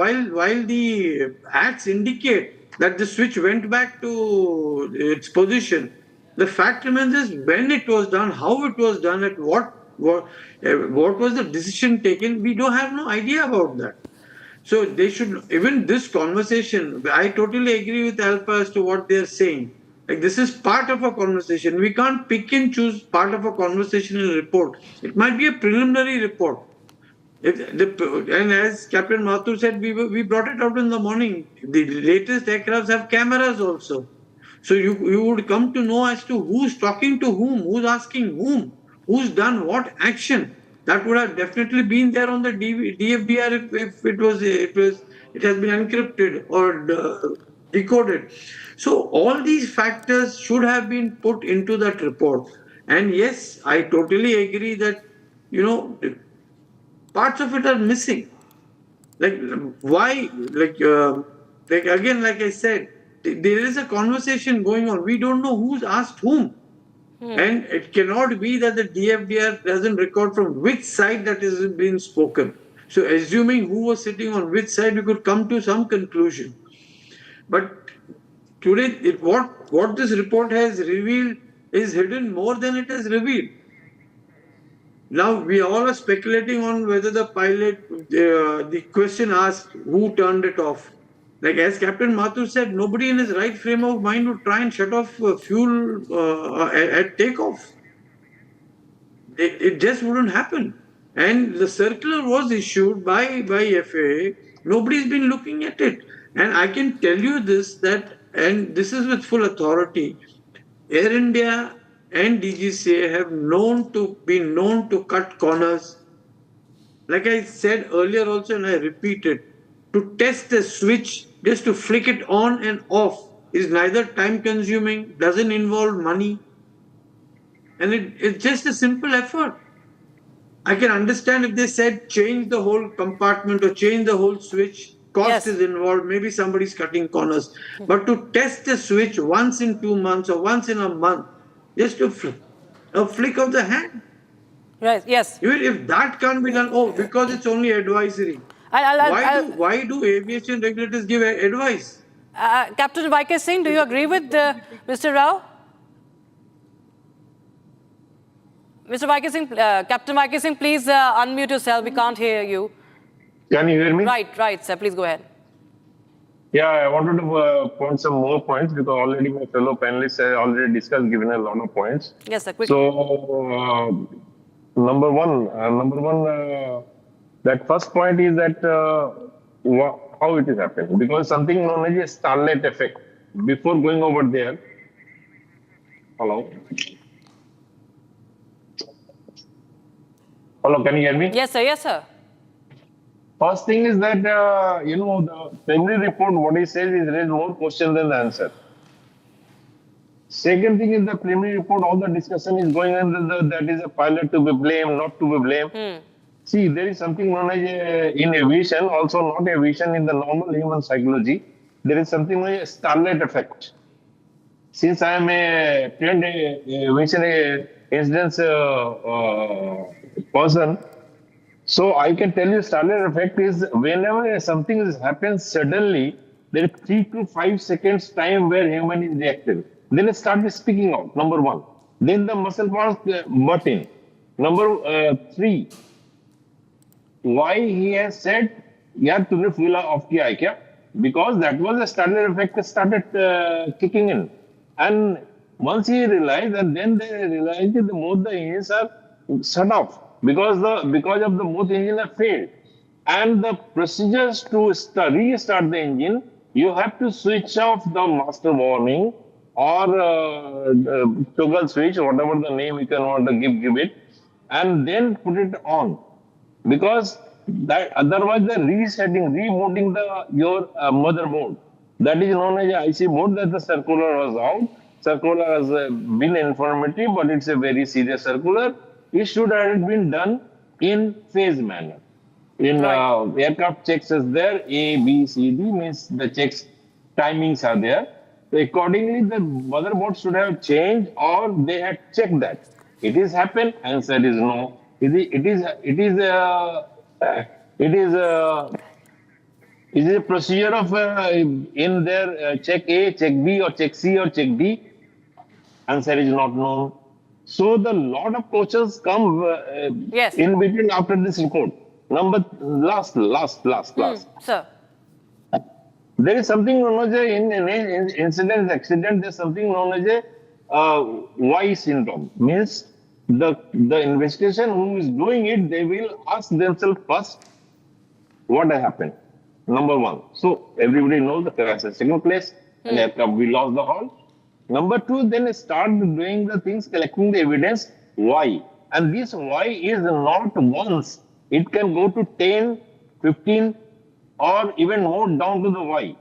while the acts indicate that the switch went back to its position, the fact remains is when it was done, how it was done, at what was the decision taken. We don't have no idea about that. So they should, even this conversation, I totally agree with Alpha as to what they're saying. Like, this is part of a conversation. We can't pick and choose part of a conversation in a report. It might be a preliminary report. And as Captain Mathur said, we brought it out in the morning. The latest aircrafts have cameras also. So you would come to know as to who's talking to whom, who's asking whom, who's done what action. That would have definitely been there on the DFDR if it has been encrypted or decoded. So all these factors should have been put into that report. And yes, I totally agree that, parts of it are missing. Like, why? Like again, like I said, there is a conversation going on. We don't know who's asked whom. And it cannot be that the DFDR doesn't record from which side that is being spoken. So assuming who was sitting on which side, we could come to some conclusion. But today, what this report has revealed is hidden more than it has revealed. Now we all are speculating on whether the pilot, the question asked who turned it off. Like, as Captain Mathur said, nobody in his right frame of mind would try and shut off fuel at takeoff. It just wouldn't happen. And the circular was issued by FAA. Nobody's been looking at it. And I can tell you this, that, and this is with full authority, Air India and DGCA have been known to cut corners. Like I said earlier also, and I repeat it, to test a switch, just to flick it on and off, is neither time consuming, doesn't involve money, and it's just a simple effort. I can understand if they said change the whole compartment or change the whole switch, cost is involved, maybe somebody's cutting corners. But to test a switch once in 2 months or once in a month, just a flick of the hand. Right, yes. Even if that can't be done, because it's only advisory. Why do aviation regulators give advice? Captain Vikas Singh, do you agree with Mr. Rao? Mr. Vikas Singh, Captain Vikas Singh, please unmute yourself. We can't hear you. Can you hear me? Right, sir. Please go ahead. Yeah, I wanted to point some more points because already my fellow panelists have already discussed, given a lot of points. Yes, sir. Quickly. So, number one, that first point is that how it is happening, because something known as a starlight effect. Before going over there, hello, can you hear me? Yes, sir. First thing is that, the preliminary report, what he says is there is more question than the answer. Second thing is the preliminary report, all the discussion is going on that is a pilot to be blamed, not to be blamed. See, there is something known as in aviation, also not aviation, in the normal human psychology, there is something known as starlight effect. Since I am a trained aviation incidents person, so I can tell you starlight effect is whenever something happens suddenly, there is 3 to 5 seconds time where human is reactive. Then it starts speaking out, number one. Then the muscle parts butt in. Number 3, why he has said, yaar tune fuel off kiya hai kya? Because that was a starlight effect started kicking in. And once he realized, and then they realized that both the engines are shut off because of the both engines have failed. And the procedures to restart the engine, you have to switch off the master warning or toggle switch, whatever the name you can want to give it, and then put it on. Because that otherwise the rebooting your motherboard. That is known as IC board, that the circular was out. Circular has been informative, but it's a very serious circular. It should have been done in phase manner. In aircraft checks is there, A, B, C, D means the checks timings are there. So accordingly, the motherboard should have changed, or they had checked that. It is happened. Answer is no. It is Is it a procedure of in there check A, check B, or check C, or check D? Answer is not known. So the lot of questions come Yes. in between after this report. Last. Sir. There is something known as in incident, accident. There's something known as a why syndrome. Means the investigation who is doing it, they will ask themselves first, what happened? Number one. So everybody knows the crash has taken place, and aircraft we lost the hull. Number two, then start doing the things, collecting the evidence. Why? And this why is not once. It can go to 10, 15, or even more down to the why.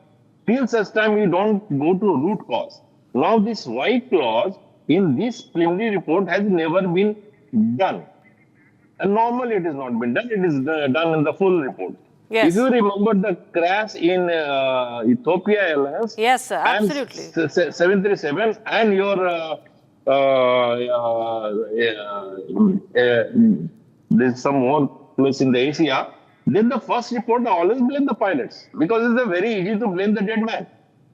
Till such time you don't go to root cause. Now this why clause in this preliminary report has never been done. And normally it has not been done. It is done in the full report. Yes. If you remember the crash in Ethiopia Airlines, Yes, sir, absolutely. 737 and your there's some more place in the Asia, then the first report always blame the pilots because it's very easy to blame the dead man.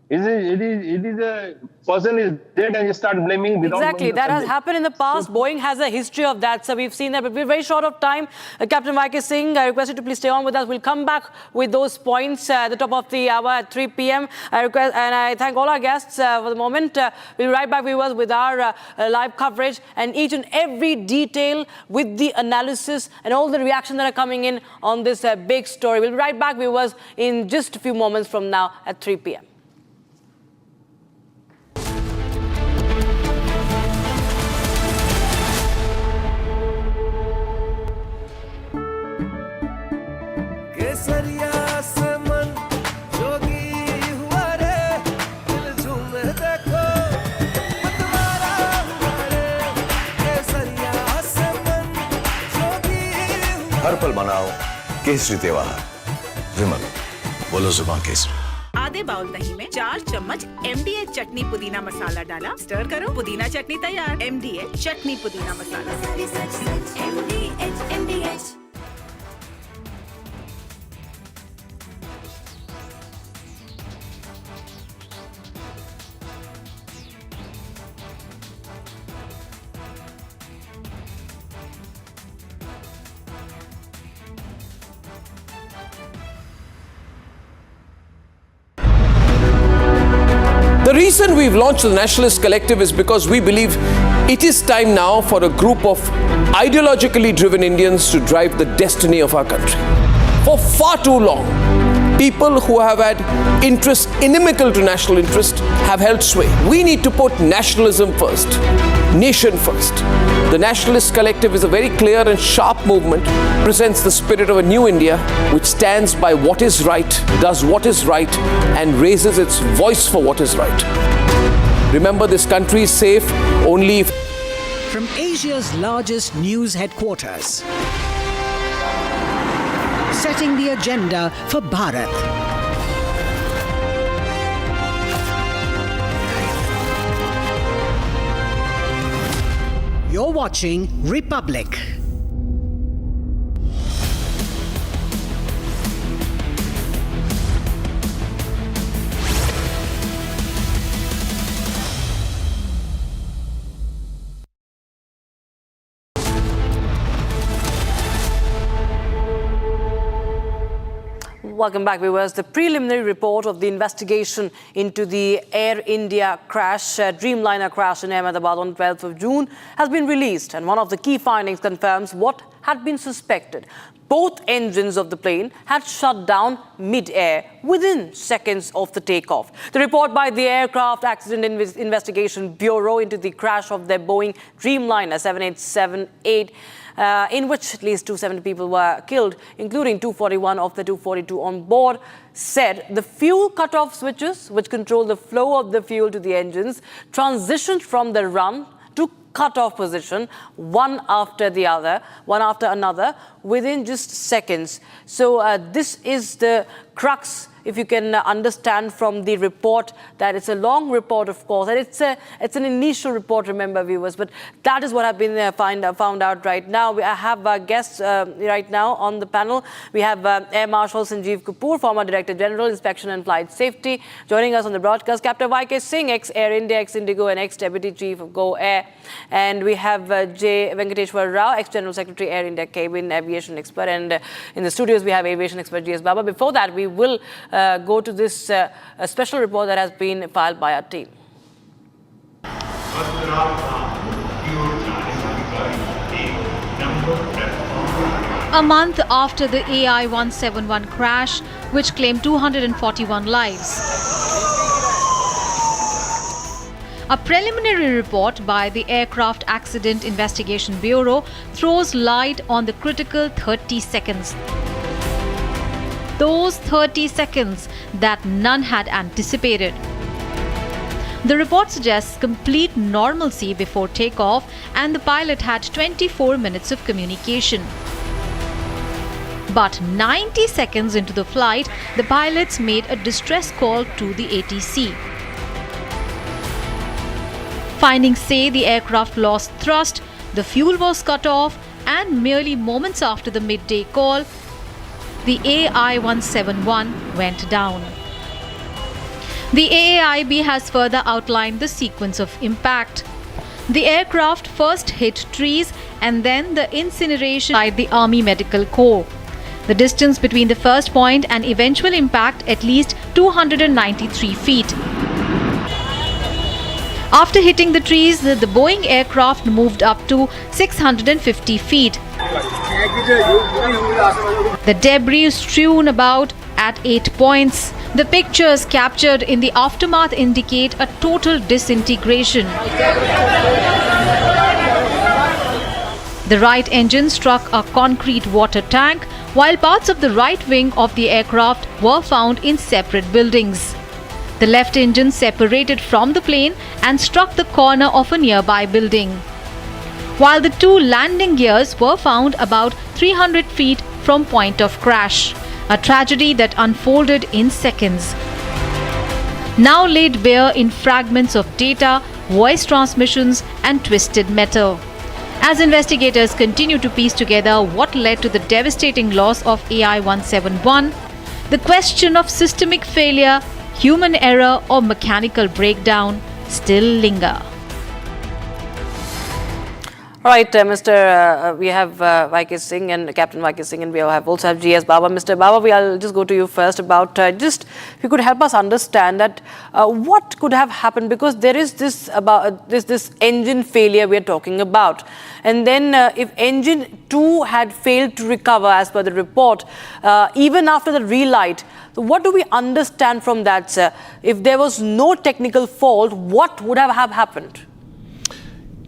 It is a person is dead and you start blaming without Exactly. knowing the That has subject. happened in the past. Boeing has a history of that. So we've seen that, but we're very short of time. Captain Vikas Singh, I request you to please stay on with us. We'll come back with those points at the top of the hour at 3 p.m. And I thank all our guests for the moment. We'll be right back, viewers, with our live coverage and each and every detail with the analysis and all the reactions that are coming in on this big story. We'll be right back, viewers, in just a few moments from now at 3 p.m. हर पल मनाओ केसरी त्योहार। विमल, बोलो जुबान केसरी। आधे bowl दही में 4 चम्मच MDH चटनी पुदीना मसाला डाला, स्टर करो, पुदीना चटनी तैयार। MDH चटनी पुदीना मसाला। MDH। The reason we've launched the Nationalist Collective is because we believe it is time now for a group of ideologically driven Indians to drive the destiny of our country. For far too long, people who have had interests inimical to national interest have held sway. We need to put nationalism first, nation first. The Nationalist Collective is a very clear and sharp movement, presents the spirit of a new India which stands by what is right, does what is right, and raises its voice for what is right. Remember, this country is safe only if... From Asia's largest news headquarters, setting the agenda for Bharat. You're watching Republic. Welcome back, viewers. The preliminary report of the investigation into the Air India crash, Dreamliner crash in Ahmedabad on 12th of June has been released, and one of the key findings confirms what had been suspected. Both engines of the plane had shut down mid-air within seconds of the takeoff. The report by the Aircraft Accident Investigation Bureau into the crash of their Boeing Dreamliner 7878 in which at least 270 people were killed, including 241 of the 242 on board, said the fuel cutoff switches, which control the flow of the fuel to the engines, transitioned from the run to cut-off position, one after another, within just seconds. So this is the crux, if you can understand from the report, that it's a long report, of course, and it's an initial report, remember, viewers, but that is what I've been found out right now. I have guests right now on the panel. We have Air Marshal Sanjeev Kapoor, former Director General, Inspection and Flight Safety, joining us on the broadcast. Captain Vikas Singh, ex-Air India, ex-Indigo, and ex-Deputy Chief of Go Air. And we have J. Venkateshwar Rao, ex-General Secretary, Air India Cabin Aviation Expert. And in the studios, we have Aviation Expert G.S. Baba. Before that, we will go to this special report that has been filed by our team. A month after the AI-171 crash, which claimed 241 lives. A preliminary report by the Aircraft Accident Investigation Bureau throws light on the critical 30 seconds. Those 30 seconds that none had anticipated. The report suggests complete normalcy before takeoff, and the pilot had 24 minutes of communication. But 90 seconds into the flight, the pilots made a distress call to the ATC. Findings say the aircraft lost thrust, the fuel was cut off, and merely moments after the midday call, the AI-171 went down. The AAIB has further outlined the sequence of impact. The aircraft first hit trees and then the incineration by the Army Medical Corps. The distance between the first point and eventual impact at least 293 feet. After hitting the trees, the Boeing aircraft moved up to 650 feet. The debris strewn about at 8 points. The pictures captured in the aftermath indicate a total disintegration. The right engine struck a concrete water tank, while parts of the right wing of the aircraft were found in separate buildings. The left engine separated from the plane and struck the corner of a nearby building, while the two landing gears were found about 300 feet from point of crash, a tragedy that unfolded in seconds. Now laid bare in fragments of data, voice transmissions, and twisted metal. As investigators continue to piece together what led to the devastating loss of AI-171, the question of systemic failure, human error, or mechanical breakdown still linger. All right, we have Vikas Singh and Captain Vikas Singh, and we also have G.S. Baba. Mr. Baba, I'll just go to you first about just if you could help us understand that what could have happened, because there is this about this engine failure we are talking about, and then if engine 2 had failed to recover as per the report, even after the relight, so what do we understand from that, sir? If there was no technical fault, what would have happened?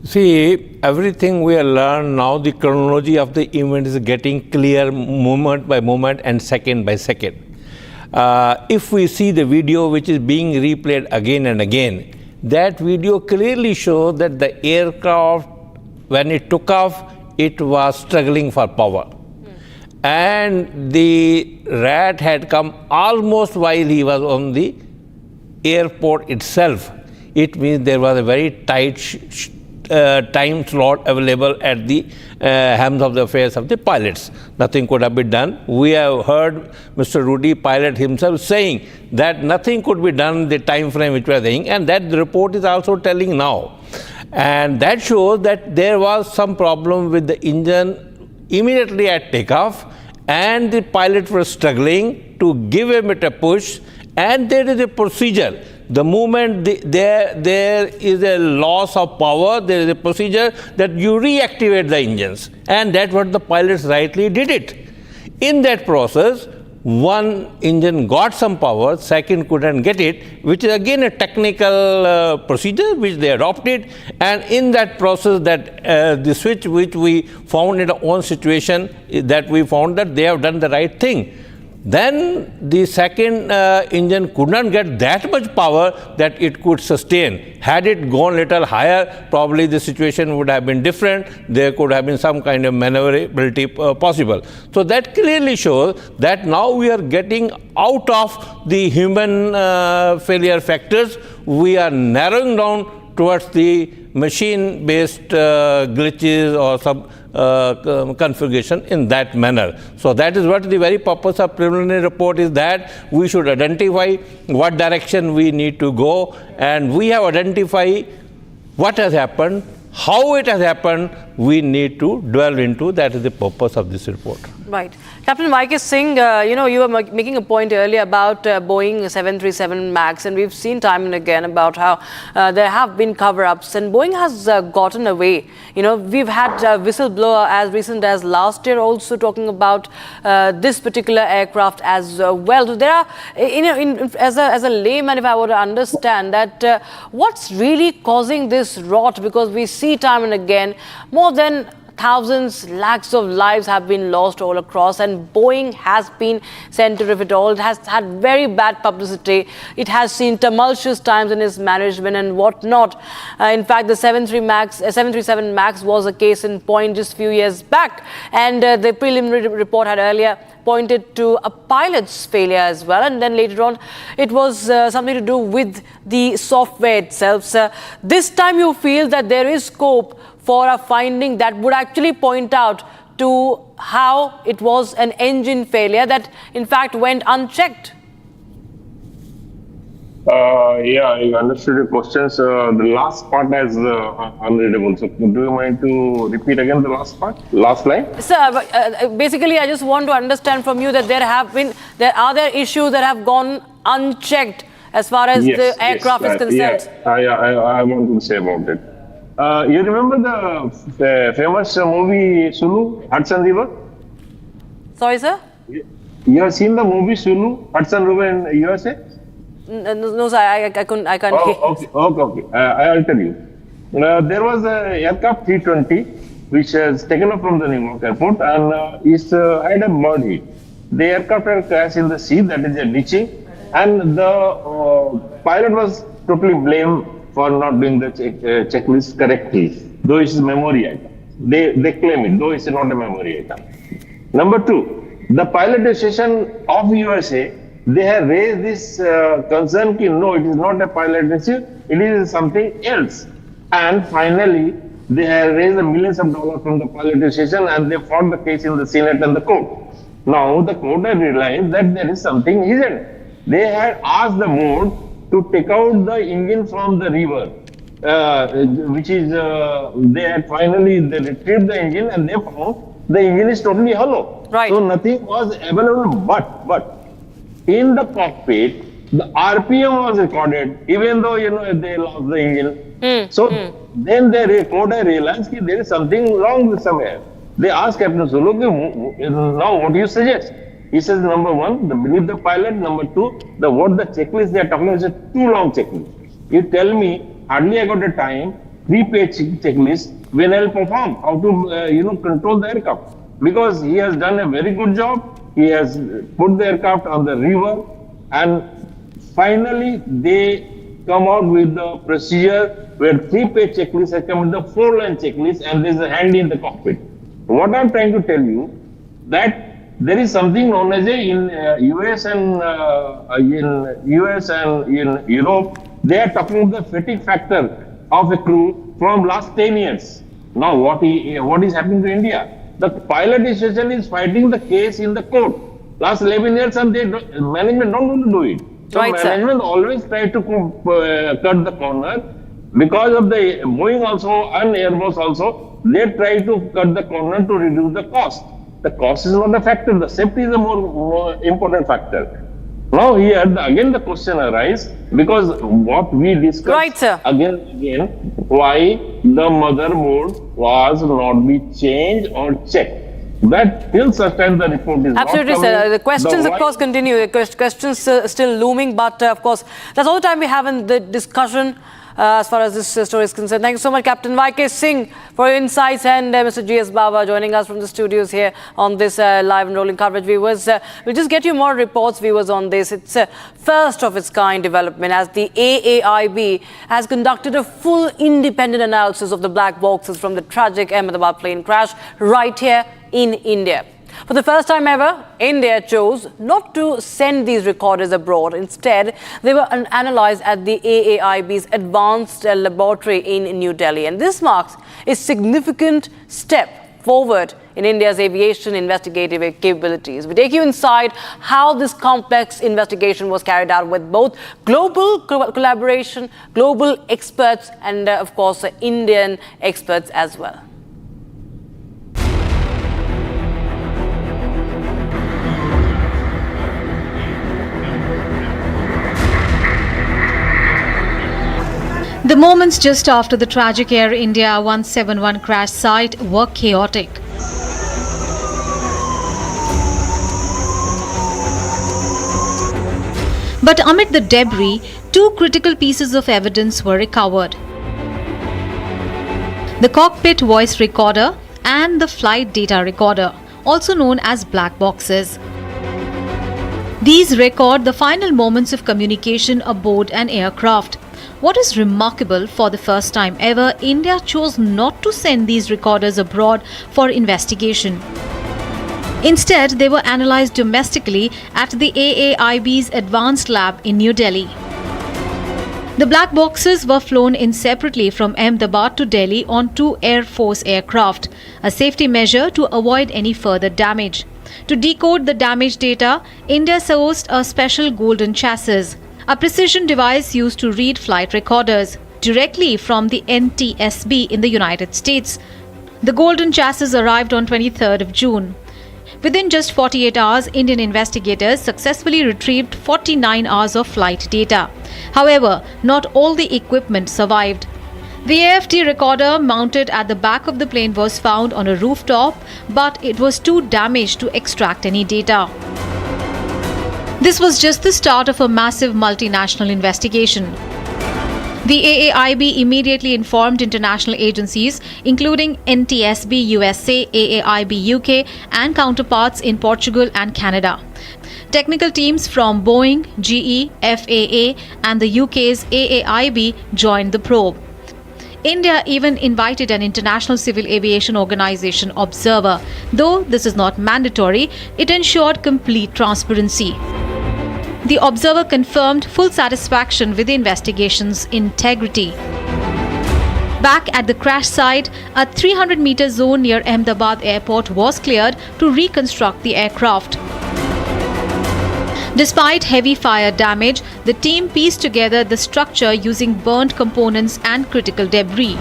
See, everything we have learned now, the chronology of the event is getting clear moment by moment and second by second. If we see the video which is being replayed again and again, that video clearly shows that the aircraft, when it took off, it was struggling for power. And the rat had come almost while he was on the airport itself. It means there was a very tight time slot available at the helms of the affairs of the pilots. Nothing could have been done. We have heard Mr. Rudy, pilot himself, saying that nothing could be done in the time frame which we are saying, and that the report is also telling now. And that shows that there was some problem with the engine immediately at takeoff, and the pilots were struggling to give it a push, and there is a procedure. The moment there is a loss of power, there is a procedure that you reactivate the engines, and that's what the pilots rightly did it. In that process, one engine got some power, second couldn't get it, which is again a technical procedure which they adopted, and in that process that the switch which we found in our own situation, that we found that they have done the right thing. then the second engine could not get that much power that it could sustain. Had it gone little higher, probably the situation would have been different. There could have been some kind of maneuverability possible. So that clearly shows that now we are getting out of the human failure factors. We are narrowing down towards the machine-based glitches or some configuration in that manner. So that is what the very purpose of preliminary report is, that we should identify what direction we need to go, and we have identified what has happened, how it has happened, we need to delve into. That is the purpose of this report. Right. Captain Vikas Singh, you were making a point earlier about Boeing 737 MAX, and we've seen time and again about how there have been cover-ups, and Boeing has gotten away. We've had a whistleblower as recent as last year also talking about this particular aircraft as well. So there are, as a layman, if I were to understand that, what's really causing this rot? Because we see time and again more than thousands, lakhs of lives have been lost all across, and Boeing has been center of it all. It has had very bad publicity. It has seen tumultuous times in its management and whatnot. In fact, the 737 MAX was a case in point just a few years back, and the preliminary report had earlier pointed to a pilot's failure as well, and then later on it was something to do with the software itself. So this time you feel that there is scope for a finding that would actually point out to how it was an engine failure that in fact went unchecked. Yeah, I understood your questions. The last part is unreadable. So do you mind to repeat again the last part, last line? Sir, basically I just want to understand from you that are there issues that have gone unchecked as far as the aircraft is concerned? I want to say about it. You remember the famous movie Sulu, Hudson River? Sorry, sir? You have seen the movie Sulu, Hudson River in USA? No, sir, I can't hear. Okay. I'll tell you. There was an aircraft 320 which was taken up from the New York airport, and it had a bird hit. The aircraft had crashed in the sea, that is a ditching, and the pilot was totally blamed for not doing the checklist correctly, though it's a memory item. They claim it, though it's not a memory item. Number two, the pilot association of USA, they have raised this concern that no, it is not a pilot issue, it is something else. And finally, they have raised millions of dollars from the pilot association, and they fought the case in the Senate and the court. Now the court has realized that there is something hidden. They had asked the board to take out the engine from the river, which is, they had finally retrieved the engine, and they found the engine is totally hollow. Right. So nothing was available, but in the cockpit, the RPM was recorded, even though, they lost the engine. Then the court realized that there is something wrong with somewhere. They asked Captain Sulu, now what do you suggest? He says, number one, believe the pilot. Number two, what the checklist they are talking about is a too long checklist. You tell me, hardly I got a time, 3-page checklist, when I'll perform, how to, control the aircraft. Because he has done a very good job. He has put the aircraft on the river, and finally they come out with the procedure where 3-page checklist has come with the 4-line checklist, and there's a handy in the cockpit. What I'm trying to tell you, that there is something known as in US and in Europe, they are talking about the fatigue factor of a crew from last 10 years. Now what is happening to India? The pilot association is fighting the case in the court. Last 11 years, and management don't want to do it. So right, management always try to cut the corner. Because of the Boeing also and Airbus also, they try to cut the corner to reduce the cost. The cost is not a factor, the safety is a more important factor. Now here, again the question arises, because what we discussed again and again, why the motherboard was not be changed or checked. That till such time the report is absolutely, not coming. sir. The questions, of course, continue. The questions still looming, but of course, that's all the time we have in the discussion. as far as this story is concerned. Thank you so much, Captain Vikas Singh, for your insights, and Mr. G.S. Baba joining us from the studios here on this live and rolling coverage. Viewers, we'll just get you more reports, viewers, on this. It's a first of its kind development, as the AAIB has conducted a full independent analysis of the black boxes from the tragic Ahmedabad plane crash right here in India. For the first time ever, India chose not to send these recorders abroad. Instead, they were analyzed at the AAIB's advanced laboratory in New Delhi. And this marks a significant step forward in India's aviation investigative capabilities. We take you inside how this complex investigation was carried out with both global collaboration, global experts, and of course, Indian experts as well. The moments just after the tragic Air India 171 crash site were chaotic. But amid the debris, two critical pieces of evidence were recovered: the cockpit voice recorder and the flight data recorder, also known as black boxes. These record the final moments of communication aboard an aircraft. What is remarkable, for the first time ever, India chose not to send these recorders abroad for investigation. Instead, they were analyzed domestically at the AAIB's advanced lab in New Delhi. The black boxes were flown in separately from Ahmedabad to Delhi on two Air Force aircraft, a safety measure to avoid any further damage. To decode the damaged data, India sourced a special golden chassis, a precision device used to read flight recorders directly from the NTSB in the United States. The golden chassis arrived on 23rd of June. Within just 48 hours, Indian investigators successfully retrieved 49 hours of flight data. However, not all the equipment survived. The AFD recorder mounted at the back of the plane was found on a rooftop, but it was too damaged to extract any data. This was just the start of a massive multinational investigation. The AAIB immediately informed international agencies, including NTSB USA, AAIB UK, and counterparts in Portugal and Canada. Technical teams from Boeing, GE, FAA, and the UK's AAIB joined the probe. India even invited an international civil aviation organization observer. Though this is not mandatory, it ensured complete transparency. The observer confirmed full satisfaction with the investigation's integrity. Back at the crash site, a 300-meter zone near Ahmedabad airport was cleared to reconstruct the aircraft. Despite heavy fire damage, the team pieced together the structure using burnt components and critical debris.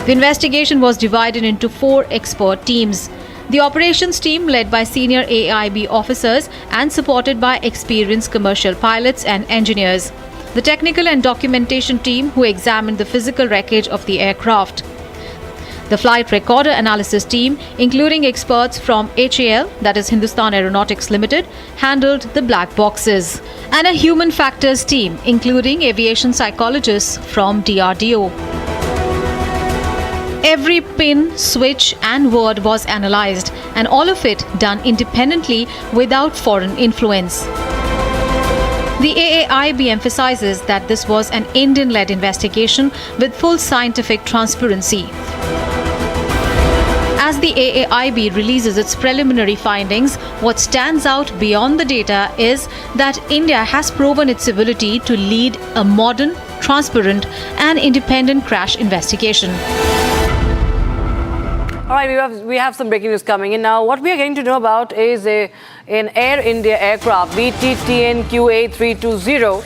The investigation was divided into 4 expert teams. The operations team, led by senior AAIB officers and supported by experienced commercial pilots and engineers. The technical and documentation team, who examined the physical wreckage of the aircraft. The flight recorder analysis team, including experts from HAL, that is Hindustan Aeronautics Limited, handled the black boxes. And a human factors team, including aviation psychologists from DRDO. Every pin, switch, and word was analyzed, and all of it done independently without foreign influence. The AAIB emphasizes that this was an Indian-led investigation with full scientific transparency. As the AAIB releases its preliminary findings, what stands out beyond the data is that India has proven its ability to lead a modern, transparent, and independent crash investigation. All right, we have some breaking news coming in now. What we are getting to know about is an Air India aircraft, BTTNQA320,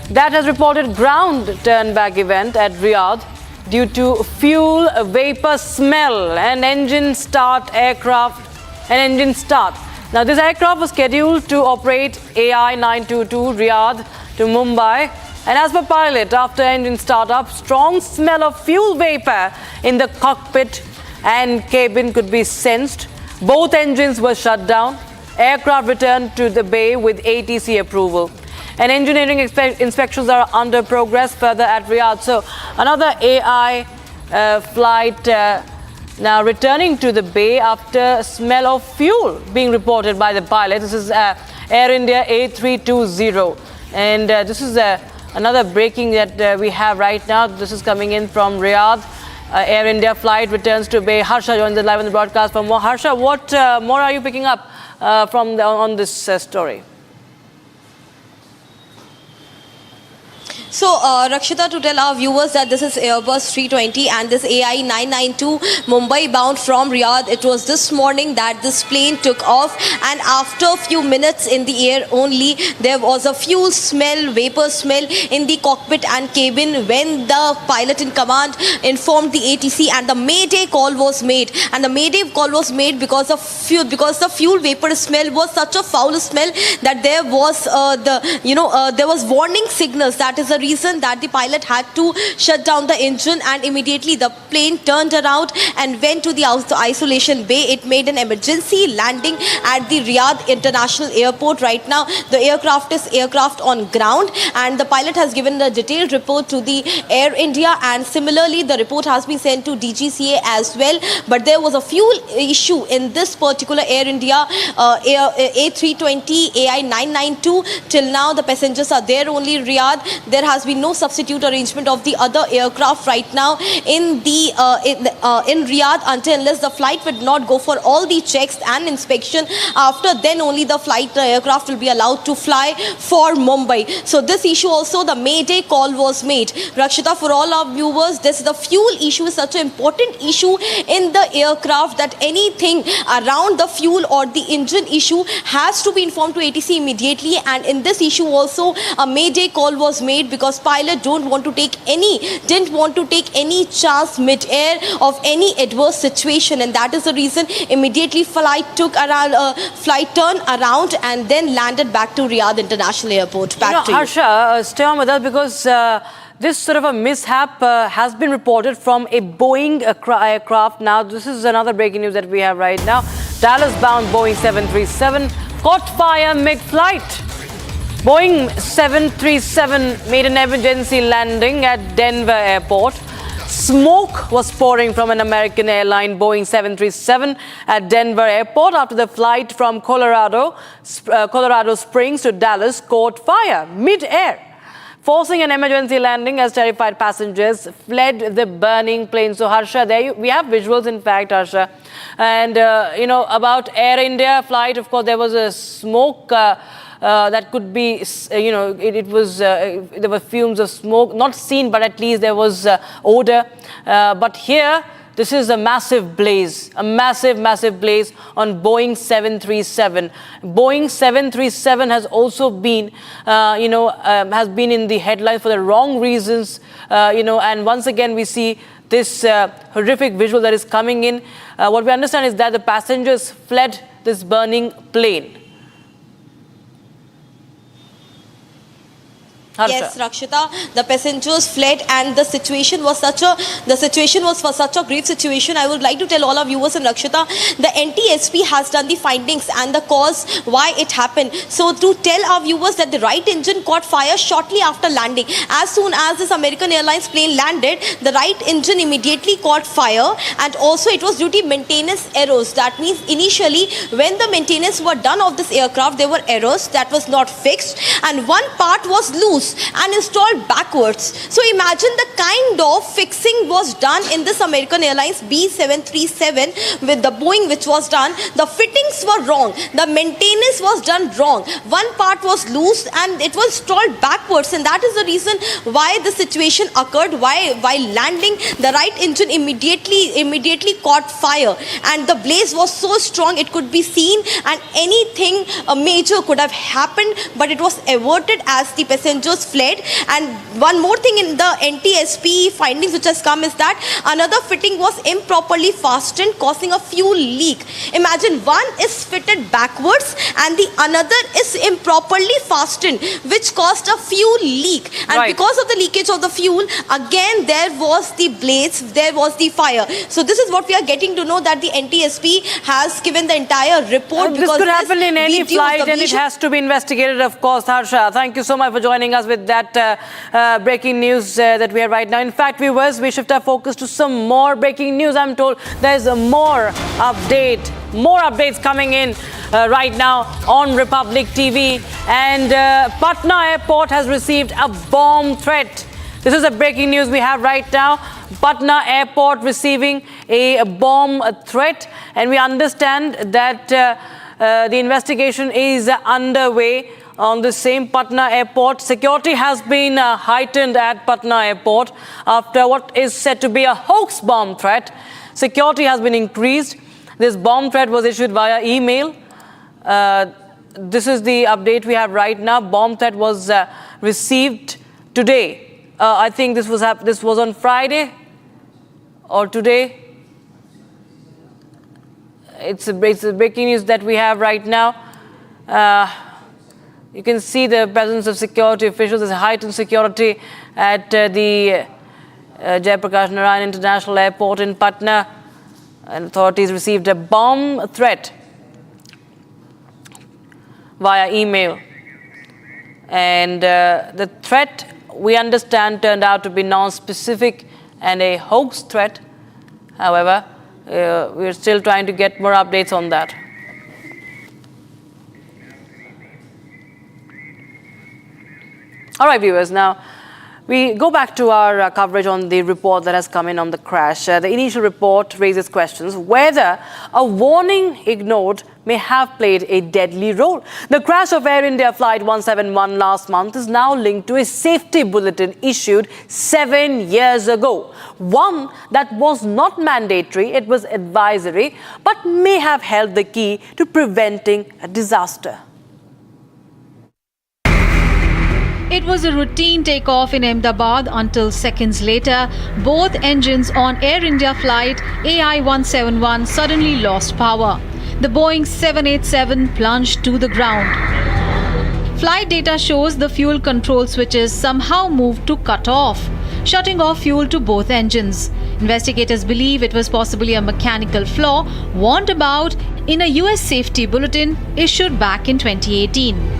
that has reported ground turnback event at Riyadh due to fuel vapor smell and engine start. Now, this aircraft was scheduled to operate AI-171 Riyadh to Mumbai. And as per pilot, after engine startup, strong smell of fuel vapor in the cockpit and cabin could be sensed. Both engines were shut down. Aircraft returned to the bay with ATC approval. and engineering inspections are under progress further at Riyadh. So another AI flight now returning to the bay after smell of fuel being reported by the pilot. This is Air India A320, and this is another breaking that we have right now. This is coming in from Riyadh. Air India flight returns to bay. Harsha joins us live on the broadcast from Harsha, what more are you picking up on this story? So, Rakshita, to tell our viewers that this is Airbus 320 and this AI-172 Mumbai bound from Riyadh. It was this morning that this plane took off, and after a few minutes in the air only, there was a fuel smell, vapor smell in the cockpit and cabin when the pilot in command informed the ATC, and the mayday call was made. And the mayday call was made because of fuel, because the fuel vapor smell was such a foul smell that there was there was warning signals. That is the reason that the pilot had to shut down the engine, and immediately the plane turned around and went to the isolation bay. It made an emergency landing at the Riyadh International Airport. Right now the aircraft is on ground, and the pilot has given a detailed report to the Air India, and similarly the report has been sent to DGCA as well. But there was a fuel issue in this particular Air India A320 AI-172. Till now the passengers are there only in Riyadh. There has been no substitute arrangement of the other aircraft right now in Riyadh unless the flight would not go for all the checks and inspection. After then only the aircraft will be allowed to fly for Mumbai. So this issue also, the mayday call was made. Rakshita, for all our viewers, the fuel issue is such an important issue in the aircraft that anything around the fuel or the engine issue has to be informed to ATC immediately. And in this issue also, a mayday call was made because pilot didn't want to take any chance mid-air of any adverse situation, and that is the reason immediately flight turned around and then landed back to Riyadh International Airport. Back to you. Harsha, stay on with us because this sort of a mishap has been reported from a Boeing aircraft. Now, this is another breaking news that we have right now. Dallas-bound Boeing 737 caught fire mid-flight. Boeing 737 made an emergency landing at Denver Airport. Smoke was pouring from an American airline Boeing 737 at Denver Airport after the flight from Colorado Springs to Dallas caught fire mid-air, forcing an emergency landing as terrified passengers fled the burning plane. So, Harsha, we have visuals, in fact, Harsha. And, about Air India flight, of course, there was a smoke that could be, there were fumes of smoke, not seen, but at least there was odor. But here, this is a massive blaze, a massive blaze on Boeing 737. Boeing 737 has also been, has been in the headlines for the wrong reasons, and once again we see this horrific visual that is coming in. What we understand is that the passengers fled this burning plane. Harsha. Yes, Rakshita, the passengers fled, and the situation was for such a grave situation. I would like to tell all our viewers and Rakshita, the NTSB has done the findings and the cause why it happened. So to tell our viewers that the right engine caught fire shortly after landing. As soon as this American Airlines plane landed, the right engine immediately caught fire, and also it was due to maintenance errors. That means initially when the maintenance were done of this aircraft, there were errors that was not fixed, and one part was loose and installed backwards. So imagine the kind of fixing was done in this American Airlines B737 with the Boeing which was done. The fittings were wrong. The maintenance was done wrong. One part was loose and it was installed backwards, and that is the reason why the situation occurred. While landing, the right engine immediately caught fire, and the blaze was so strong it could be seen, and anything major could have happened, but it was averted as the passengers passengers fled. And one more thing in the NTSP findings which has come is that another fitting was improperly fastened, causing a fuel leak. Imagine one is fitted backwards and the another is improperly fastened, which caused a fuel leak. And because of the leakage of the fuel, again there was the blaze, there was the fire. So this is what we are getting to know, that the NTSP has given the entire report. This could happen in any flight and it has to be investigated, of course. Harsha, thank you so much for joining us with that breaking news that we have right now. In fact, viewers, we shift our focus to some more breaking news. I'm told there's more updates coming in right now on Republic TV. And Patna Airport has received a bomb threat. This is a breaking news we have right now. Patna Airport receiving a bomb threat, and we understand that the investigation is underway on the same Patna Airport. Security has been heightened at Patna Airport after what is said to be a hoax bomb threat. Security has been increased. This bomb threat was issued via email. This is the update we have right now. Bomb threat was received today. I think this was on Friday or today. It's a breaking news that we have right now. You can see the presence of security officials. There's heightened security at the Jayaprakash Narayan International Airport in Patna. And authorities received a bomb threat via email. And the threat, we understand, turned out to be non-specific and a hoax threat. However, we're still trying to get more updates on that. All right, viewers, now we go back to our coverage on the report that has come in on the crash. The initial report raises questions whether a warning ignored may have played a deadly role. The crash of Air India Flight 171 last month is now linked to a safety bulletin issued 7 years ago. One that was not mandatory, it was advisory, but may have held the key to preventing a disaster. It was a routine takeoff in Ahmedabad until seconds later, both engines on Air India flight AI-171 suddenly lost power. The Boeing 787 plunged to the ground. Flight data shows the fuel control switches somehow moved to cut off, shutting off fuel to both engines. Investigators believe it was possibly a mechanical flaw warned about in a US safety bulletin issued back in 2018.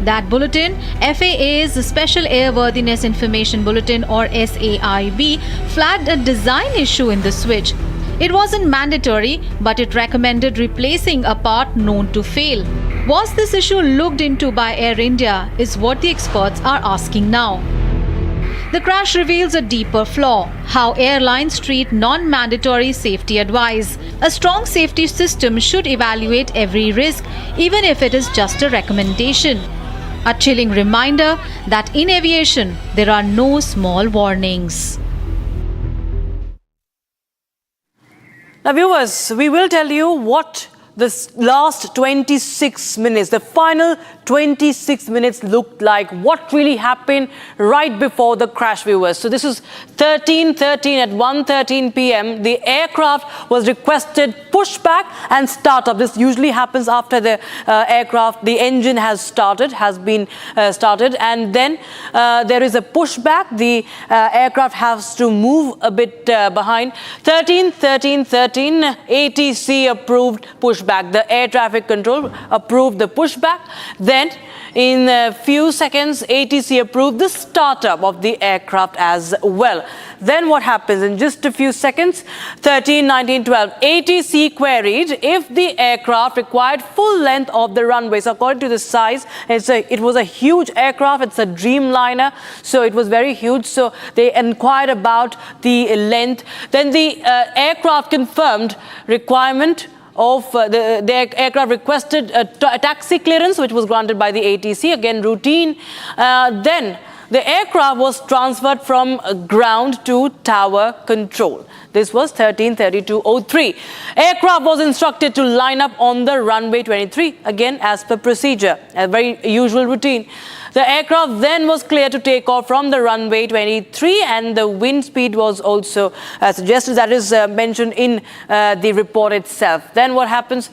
That bulletin, FAA's Special Airworthiness Information Bulletin or SAIB, flagged a design issue in the switch. It wasn't mandatory, but it recommended replacing a part known to fail. Was this issue looked into by Air India is what the experts are asking now. The crash reveals a deeper flaw: how airlines treat non-mandatory safety advice. A strong safety system should evaluate every risk, even if it is just a recommendation. A chilling reminder that in aviation, there are no small warnings. Now, viewers, we will tell you what the last 26 minutes, the final 26 minutes looked like, what really happened right before the crash, viewers. So this is 13:13 at 1:13 p.m. The aircraft was requested pushback and startup. This usually happens after the the engine has been started, and then there is a pushback. The aircraft has to move a bit behind. 13:13 ATC approved pushback. The air traffic control approved the pushback. Then in a few seconds, ATC approved the startup of the aircraft as well. Then what happens in just a few seconds? 13:19:12 ATC queried if the aircraft required full length of the runway. So according to the size, it was a huge aircraft. It's a Dreamliner, so it was very huge. So they inquired about the length. Then the aircraft confirmed requirement of the aircraft requested a taxi clearance, which was granted by the ATC, again routine. Then the aircraft was transferred from ground to tower control. This was 13:32:03. Aircraft was instructed to line up on the runway 23, again as per procedure, a very usual routine. The aircraft then was cleared to take off from the runway 23, and the wind speed was also suggested. That is mentioned in the report itself. Then what happens?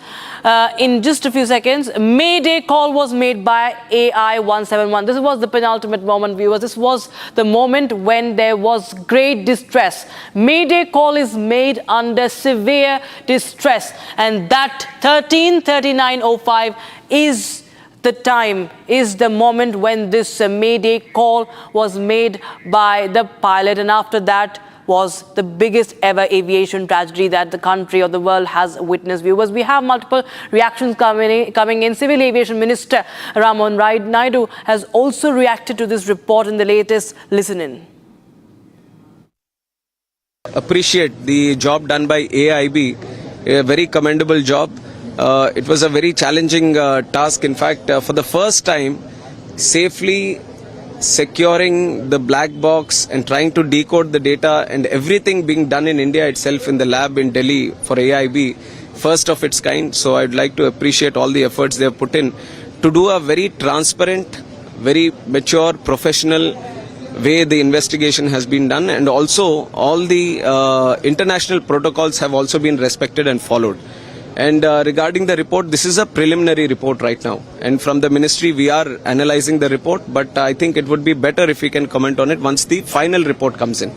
In just a few seconds, Mayday call was made by AI-171. This was the penultimate moment, viewers. This was the moment when there was great distress. Mayday call is made under severe distress, and that 13:39:05 is the time, is the moment when this Mayday call was made by the pilot, and after that was the biggest ever aviation tragedy that the country or the world has witnessed. Viewers, we have multiple reactions coming in. Civil Aviation Minister Mohan Naidu has also reacted to this report in the latest. Listen in. Appreciate the job done by AAIB, a very commendable job. It was a very challenging task. In fact, for the first time, safely securing the black box and trying to decode the data and everything being done in India itself in the lab in Delhi for AAIB, first of its kind. So I'd like to appreciate all the efforts they have put in to do a very transparent, very mature, professional way the investigation has been done, and also all the international protocols have also been respected and followed. And regarding the report, this is a preliminary report right now, and from the ministry we are analyzing the report, but I think it would be better if we can comment on it once the final report comes in.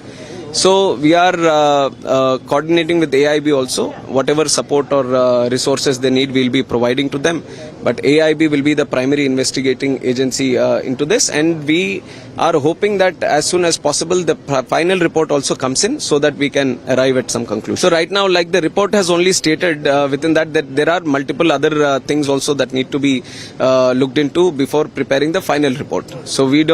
So we are coordinating with AIB also. Whatever support or resources they need, we'll be providing to them. But AIB will be the primary investigating agency into this, and we are hoping that as soon as possible the final report also comes in so that we can arrive at some conclusion. So right now, like the report has only stated within that there are multiple other things also that need to be looked into before preparing the final report. So we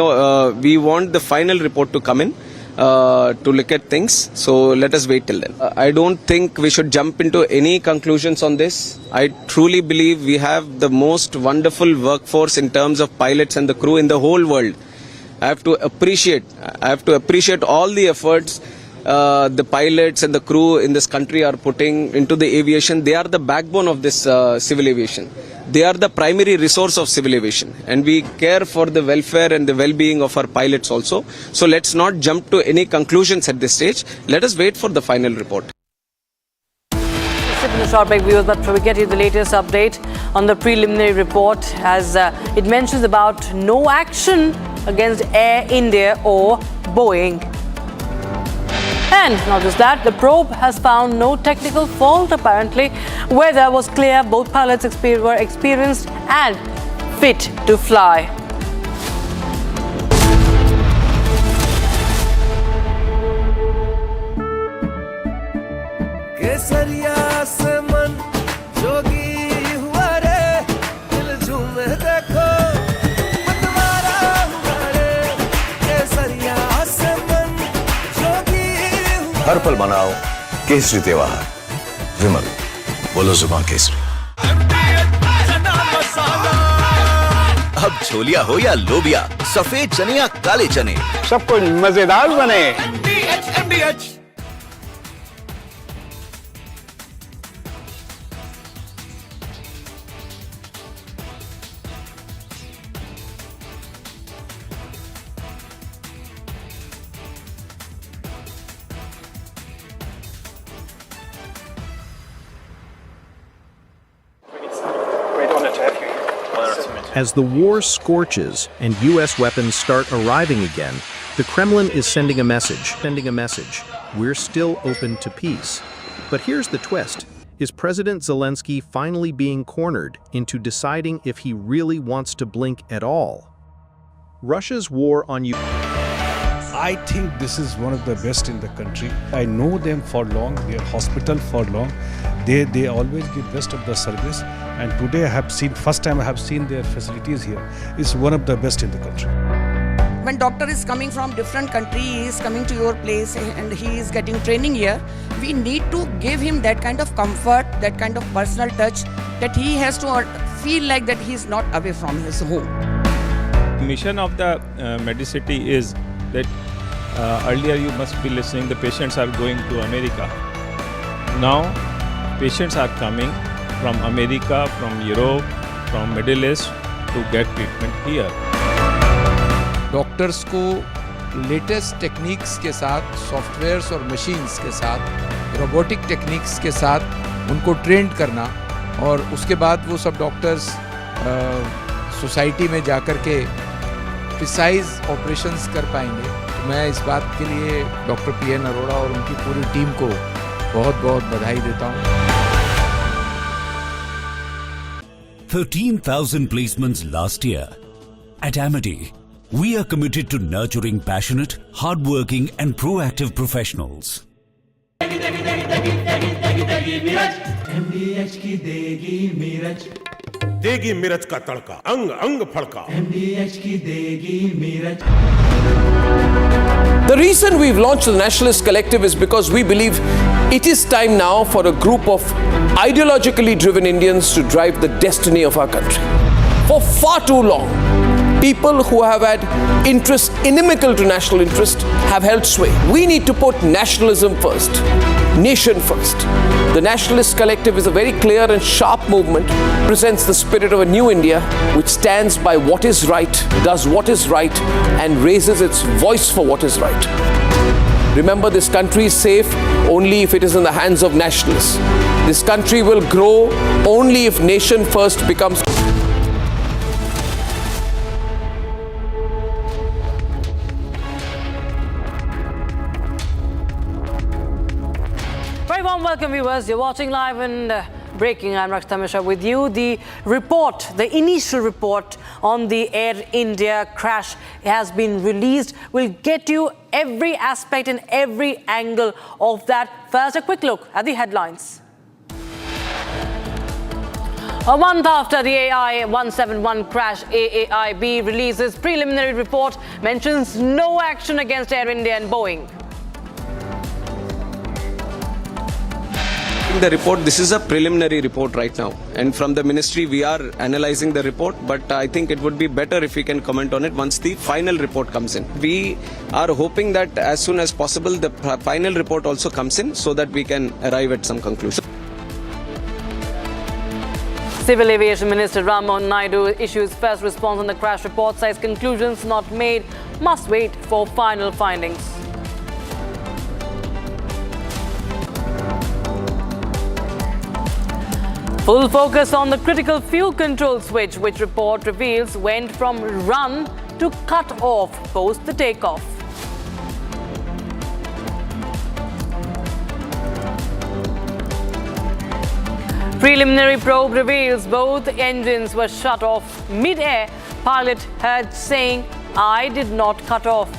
want the final report to come in to look at things. So let us wait till then. I don't think we should jump into any conclusions on this. I truly believe we have the most wonderful workforce in terms of pilots and the crew in the whole world. I have to appreciate all the efforts the pilots and the crew in this country are putting into the aviation. They are the backbone of this civil aviation. They are the primary resource of civil aviation, and we care for the welfare and the well-being of our pilots also. So let's not jump to any conclusions at this stage. Let us wait for the final report. In a short break, viewers, but we get you the latest update on the preliminary report, as it mentions about no action against Air India or Boeing. And not just that, the probe has found no technical fault apparently. Weather was clear, both pilots were experienced and fit to fly. हर पल मनाओ केसरी त्योहार। विमल, बोलो जुबान केसरी। अब छोलिया हो या लोबिया, सफेद चने या काले चने, सब कुछ मजेदार बने। As the war scorches and U.S. weapons start arriving again, the Kremlin is sending a message. We're still open to peace. But here's the twist. Is President Zelensky finally being cornered into deciding if he really wants to blink at all? Russia's war on Ukraine. I think this is one of the best in the country. I know them for long, they are hospital for long. They always give best of the service, and today I have seen, first time I have seen their facilities here. It's one of the best in the country. When doctor is coming from different country, he is coming to your place and he is getting training here, we need to give him that kind of comfort, that kind of personal touch, that he has to feel like that he is not away from his home. The mission of the Medicity is that earlier you must be listening, the patients are going to America. Now patients are coming from America, from Europe, from Middle East to get treatment here. Doctors को latest techniques के साथ, softwares और machines के साथ, robotic techniques के साथ उनको trend करना और उसके बाद वो सब डॉक्टर्स सोसाइटी में जाकर के प्रिसाइज ऑपरेशंस कर पाएंगे। तो मैं इस बात के लिए डॉक्टर PN अरोड़ा और उनकी पूरी टीम को बहुत बहुत बधाई देता हूँ। 13,000 placements last year. At Amity, we are committed to nurturing passionate, hardworking and proactive professionals. MDH की देगी मीरज, देगी मिर्च का तड़का, अंग अंग फड़का। MDH की देगी Miraj. The reason we've launched the Nationalist Collective is because we believe it is time now for a group of ideologically driven Indians to drive the destiny of our country. For far too long, people who have had interests inimical to national interest have held sway. We need to put nationalism first, nation first. The Nationalist Collective is a very clear and sharp movement, presents the spirit of a new India which stands by what is right, does what is right and raises its voice for what is right. Remember, this country is safe only if it is in the hands of nationalists. This country will grow only if nation first becomes. Very warm welcome, viewers. You're watching live and breaking. I'm Rakshita Mishra with you. The report, the initial report on the Air India crash has been released. We'll get you every aspect and every angle of that. First, a quick look at the headlines. A month after the AI-171 crash, AAIB releases preliminary report, mentions no action against Air India and Boeing. The report, this is a preliminary report right now, and from the ministry we are analyzing the report, but I think it would be better if we can comment on it once the final report comes in. We are hoping that as soon as possible the final report also comes in so that we can arrive at some conclusion. Civil Aviation Minister Mohan Naidu issues first response on the crash report, says conclusions not made must wait for final findings. Full focus on the critical fuel control switch, which report reveals went from run to cut off post the takeoff. Preliminary probe reveals both engines were shut off mid-air. Pilot heard saying, "I did not cut off."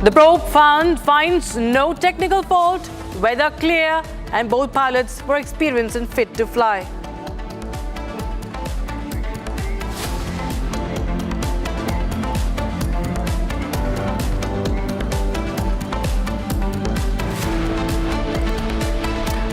The probe finds no technical fault, weather clear, and both pilots were experienced and fit to fly.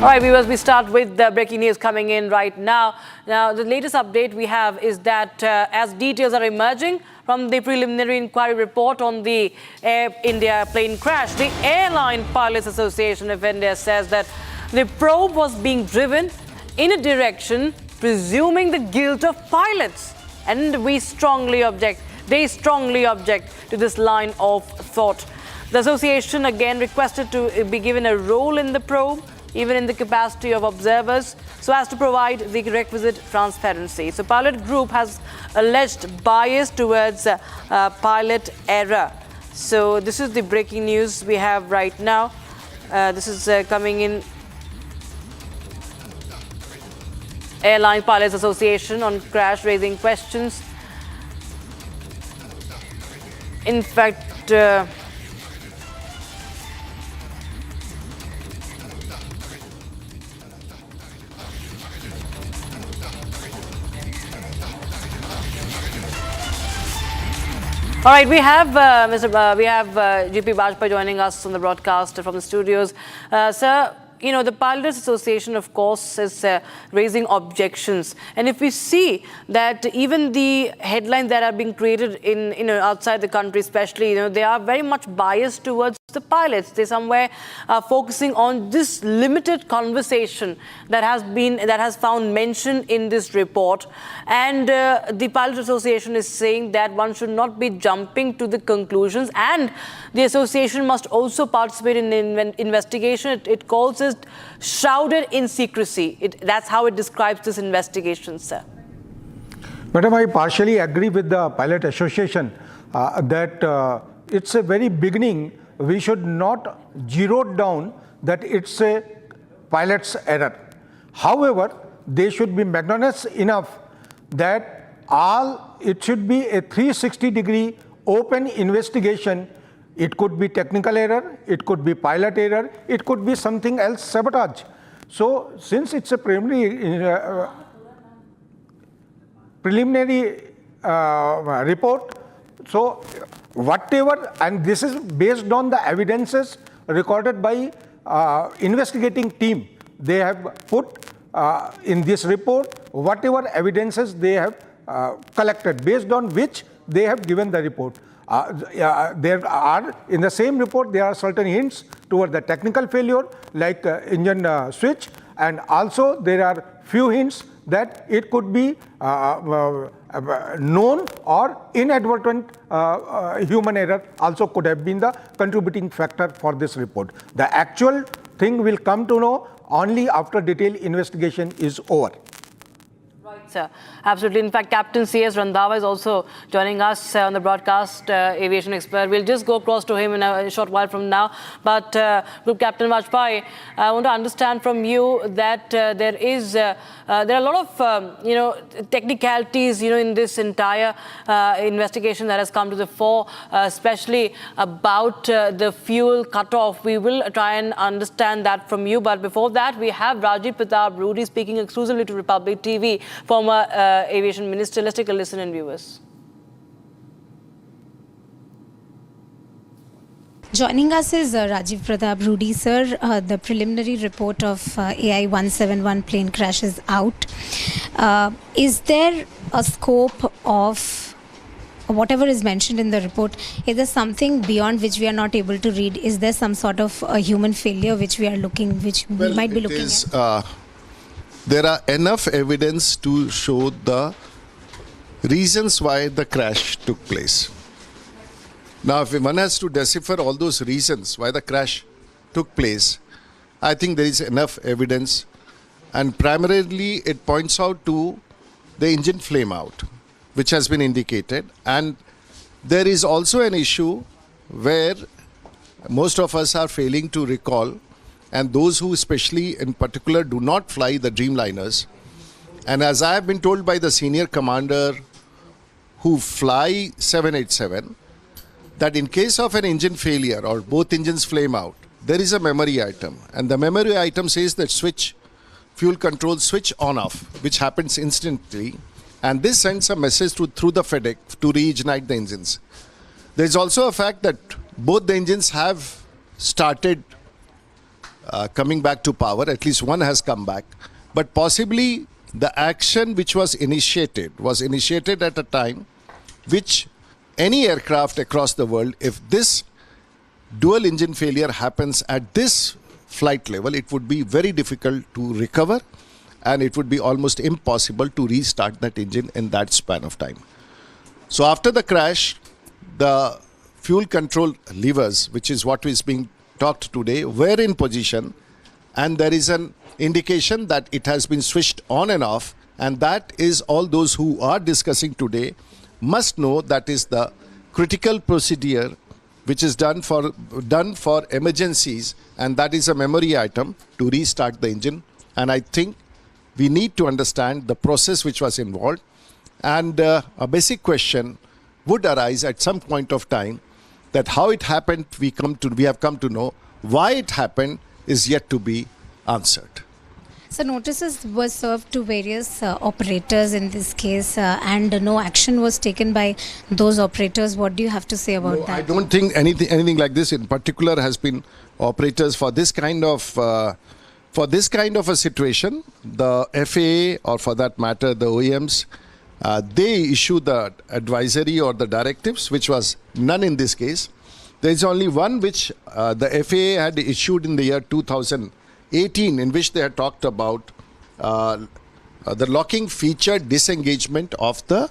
All right, viewers, we start with the breaking news coming in right now. Now, the latest update we have is that as details are emerging from the preliminary inquiry report on the Air India plane crash, the Airline Pilots Association of India says that the probe was being driven in a direction presuming the guilt of pilots. And we strongly object. They strongly object to this line of thought. The association again requested to be given a role in the probe, even in the capacity of observers, so as to provide the requisite transparency. So pilot group has alleged bias towards pilot error. So this is the breaking news we have right now. This is coming in. Airline Pilots Association on crash raising questions. In fact, all right, we have GP Bajpai joining us on the broadcast from the studios. Sir, the Pilots Association, of course, is raising objections. And if we see that even the headlines that are being created in outside the country, especially, they are very much biased towards the pilots. They somewhere are focusing on this limited conversation that has found mention in this report. And the Pilots Association is saying that one should not be jumping to the conclusions, and the association must also participate in the investigation. It calls it shrouded in secrecy. That's how it describes this investigation, sir. Madam, I partially agree with the Pilot Association that it's a very beginning. We should not zero down that it's a pilot's error. However, they should be magnanimous enough that it should be a 360-degree open investigation. It could be technical error, it could be pilot error, it could be something else, sabotage. So, since it's a preliminary report, so whatever, and this is based on the evidences recorded by investigating team. They have put in this report whatever evidences they have collected, based on which they have given the report. There are, in the same report, there are certain hints toward the technical failure, like engine switch, and also there are few hints that it could be known or inadvertent human error also could have been the contributing factor for this report. The actual thing will come to know only after detailed investigation is over. Sir, absolutely. In fact, Captain C.S. Randhawa is also joining us on the broadcast, aviation expert. We'll just go across to him in a short while from now. But Group Captain Vajpayee, I want to understand from you that there are a lot of technicalities in this entire investigation that has come to the fore, especially about the fuel cutoff. We will try and understand that from you. But before that, we have Rajiv Pratap Rudy speaking exclusively to Republic TV, former aviation minister. Let's take a listen in, viewers. Joining us is Rajiv Pratap Rudy, sir. The preliminary report of AI-171 plane crash is out. Is there a scope of whatever is mentioned in the report? Is there something beyond which we are not able to read? Is there some sort of human failure which we might be looking at? There are enough evidence to show the reasons why the crash took place. Now, if one has to decipher all those reasons why the crash took place, I think there is enough evidence, and primarily it points out to the engine flame out, which has been indicated. And there is also an issue where most of us are failing to recall, and those who especially in particular do not fly the Dreamliners. And as I have been told by the senior commander who fly 787, that in case of an engine failure or both engines flame out, there is a memory item. And the memory item says that fuel control switch on off, which happens instantly. And this sends a message through the FedEx to reignite the engines. There is also a fact that both the engines have started coming back to power, at least one has come back, but possibly the action which was initiated at a time which any aircraft across the world, if this dual engine failure happens at this flight level, it would be very difficult to recover, and it would be almost impossible to restart that engine in that span of time. So after the crash, the fuel control levers, which is what is being talked today, were in position, and there is an indication that it has been switched on and off, and that is all those who are discussing today must know that is the critical procedure which is done for emergencies, and that is a memory item to restart the engine. And I think we need to understand the process which was involved, and a basic question would arise at some point of time that how it happened, we have come to know. Why it happened is yet to be answered. So notices were served to various operators in this case, and no action was taken by those operators. What do you have to say about that? I don't think anything like this in particular has been operators for this kind of For this kind of a situation, the FAA, or for that matter, the OEMs, they issue the advisory or the directives, which was none in this case. There is only one which the FAA had issued in the year 2018, in which they had talked about the locking feature disengagement of the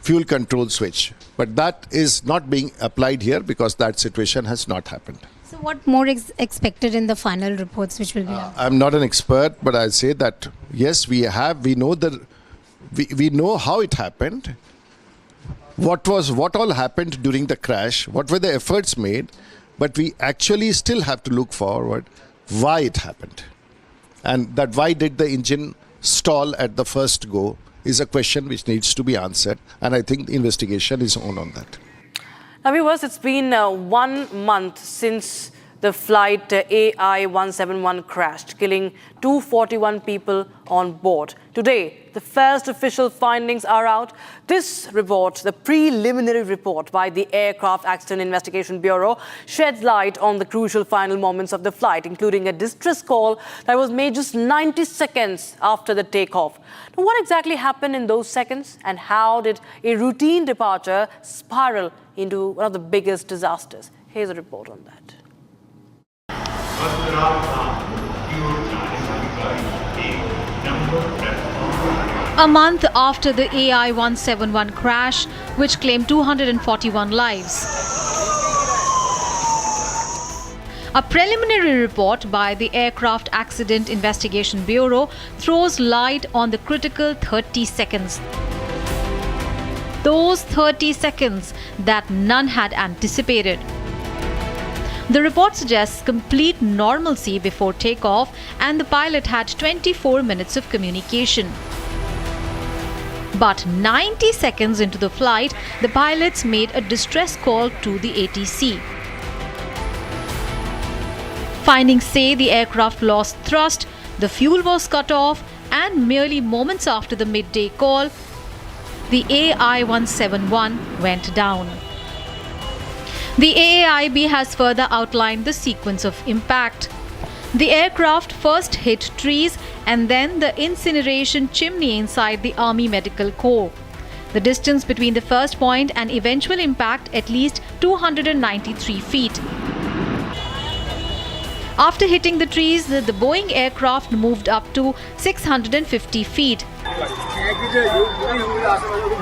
fuel control switch. But that is not being applied here because that situation has not happened. So what more is expected in the final reports which will be out? I'm not an expert, but I'll say that yes, we know how it happened, what all happened during the crash, what were the efforts made, but we actually still have to look forward why it happened. And that why did the engine stall at the first go is a question which needs to be answered, and I think the investigation is on that. Now, viewers, it's been 1 month since the flight AI-171 crashed, killing 241 people on board. Today, the first official findings are out. This report, the preliminary report by the Aircraft Accident Investigation Bureau, sheds light on the crucial final moments of the flight, including a distress call that was made just 90 seconds after the takeoff. Now, what exactly happened in those seconds, and how did a routine departure spiral into one of the biggest disasters? Here's a report on that. A month after the AI-171 crash, which claimed 241 lives, a preliminary report by the Aircraft Accident Investigation Bureau throws light on the critical 30 seconds. Those 30 seconds that none had anticipated. The report suggests complete normalcy before takeoff, and the pilot had 24 minutes of communication. But 90 seconds into the flight, the pilots made a distress call to the ATC. Findings say the aircraft lost thrust, the fuel was cut off, and merely moments after the midday call, the AI-171 went down. The AAIB has further outlined the sequence of impact. The aircraft first hit trees and then the incineration chimney inside the Army Medical Corps. The distance between the first point and eventual impact at least 293 feet. After hitting the trees, the Boeing aircraft moved up to 650 feet.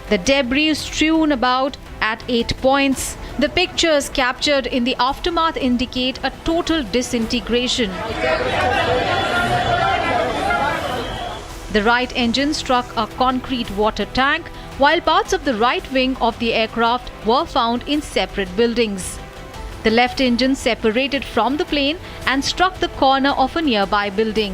The debris strewn about at 8 points. The pictures captured in the aftermath indicate a total disintegration. The right engine struck a concrete water tank, while parts of the right wing of the aircraft were found in separate buildings. The left engine separated from the plane and struck the corner of a nearby building,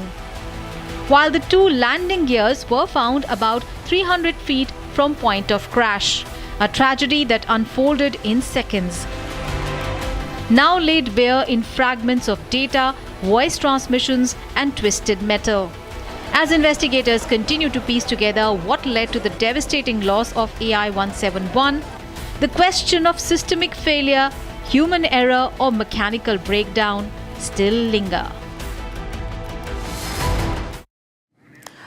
while the two landing gears were found about 300 feet from point of crash. A tragedy that unfolded in seconds. Now laid bare in fragments of data, voice transmissions, and twisted metal. As investigators continue to piece together what led to the devastating loss of AI-171, the question of systemic failure, human error, or mechanical breakdown still linger.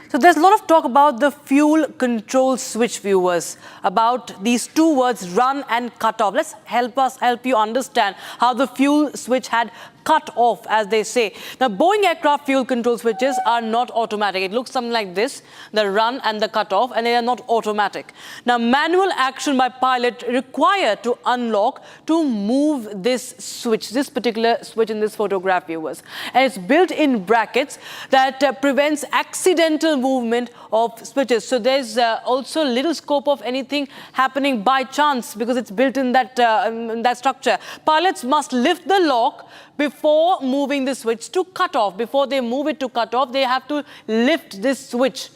So there's a lot of talk about the fuel control switch, viewers, about these two words, run and cut off. Let's help you understand how the fuel switch had cut off, as they say. Now, Boeing aircraft fuel control switches are not automatic. It looks something like this, the run and the cut off, and they are not automatic. Now, manual action by pilot required to unlock to move this switch, this particular switch in this photograph, viewers. And it's built in brackets that prevents accidental movement of switches. So there's also little scope of anything happening by chance because it's built in that structure. Pilots must lift the lock before moving the switch to cut off. Before they move it to cut off, they have to lift this switch.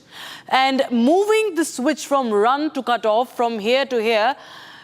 And moving the switch from run to cut off, from here to here,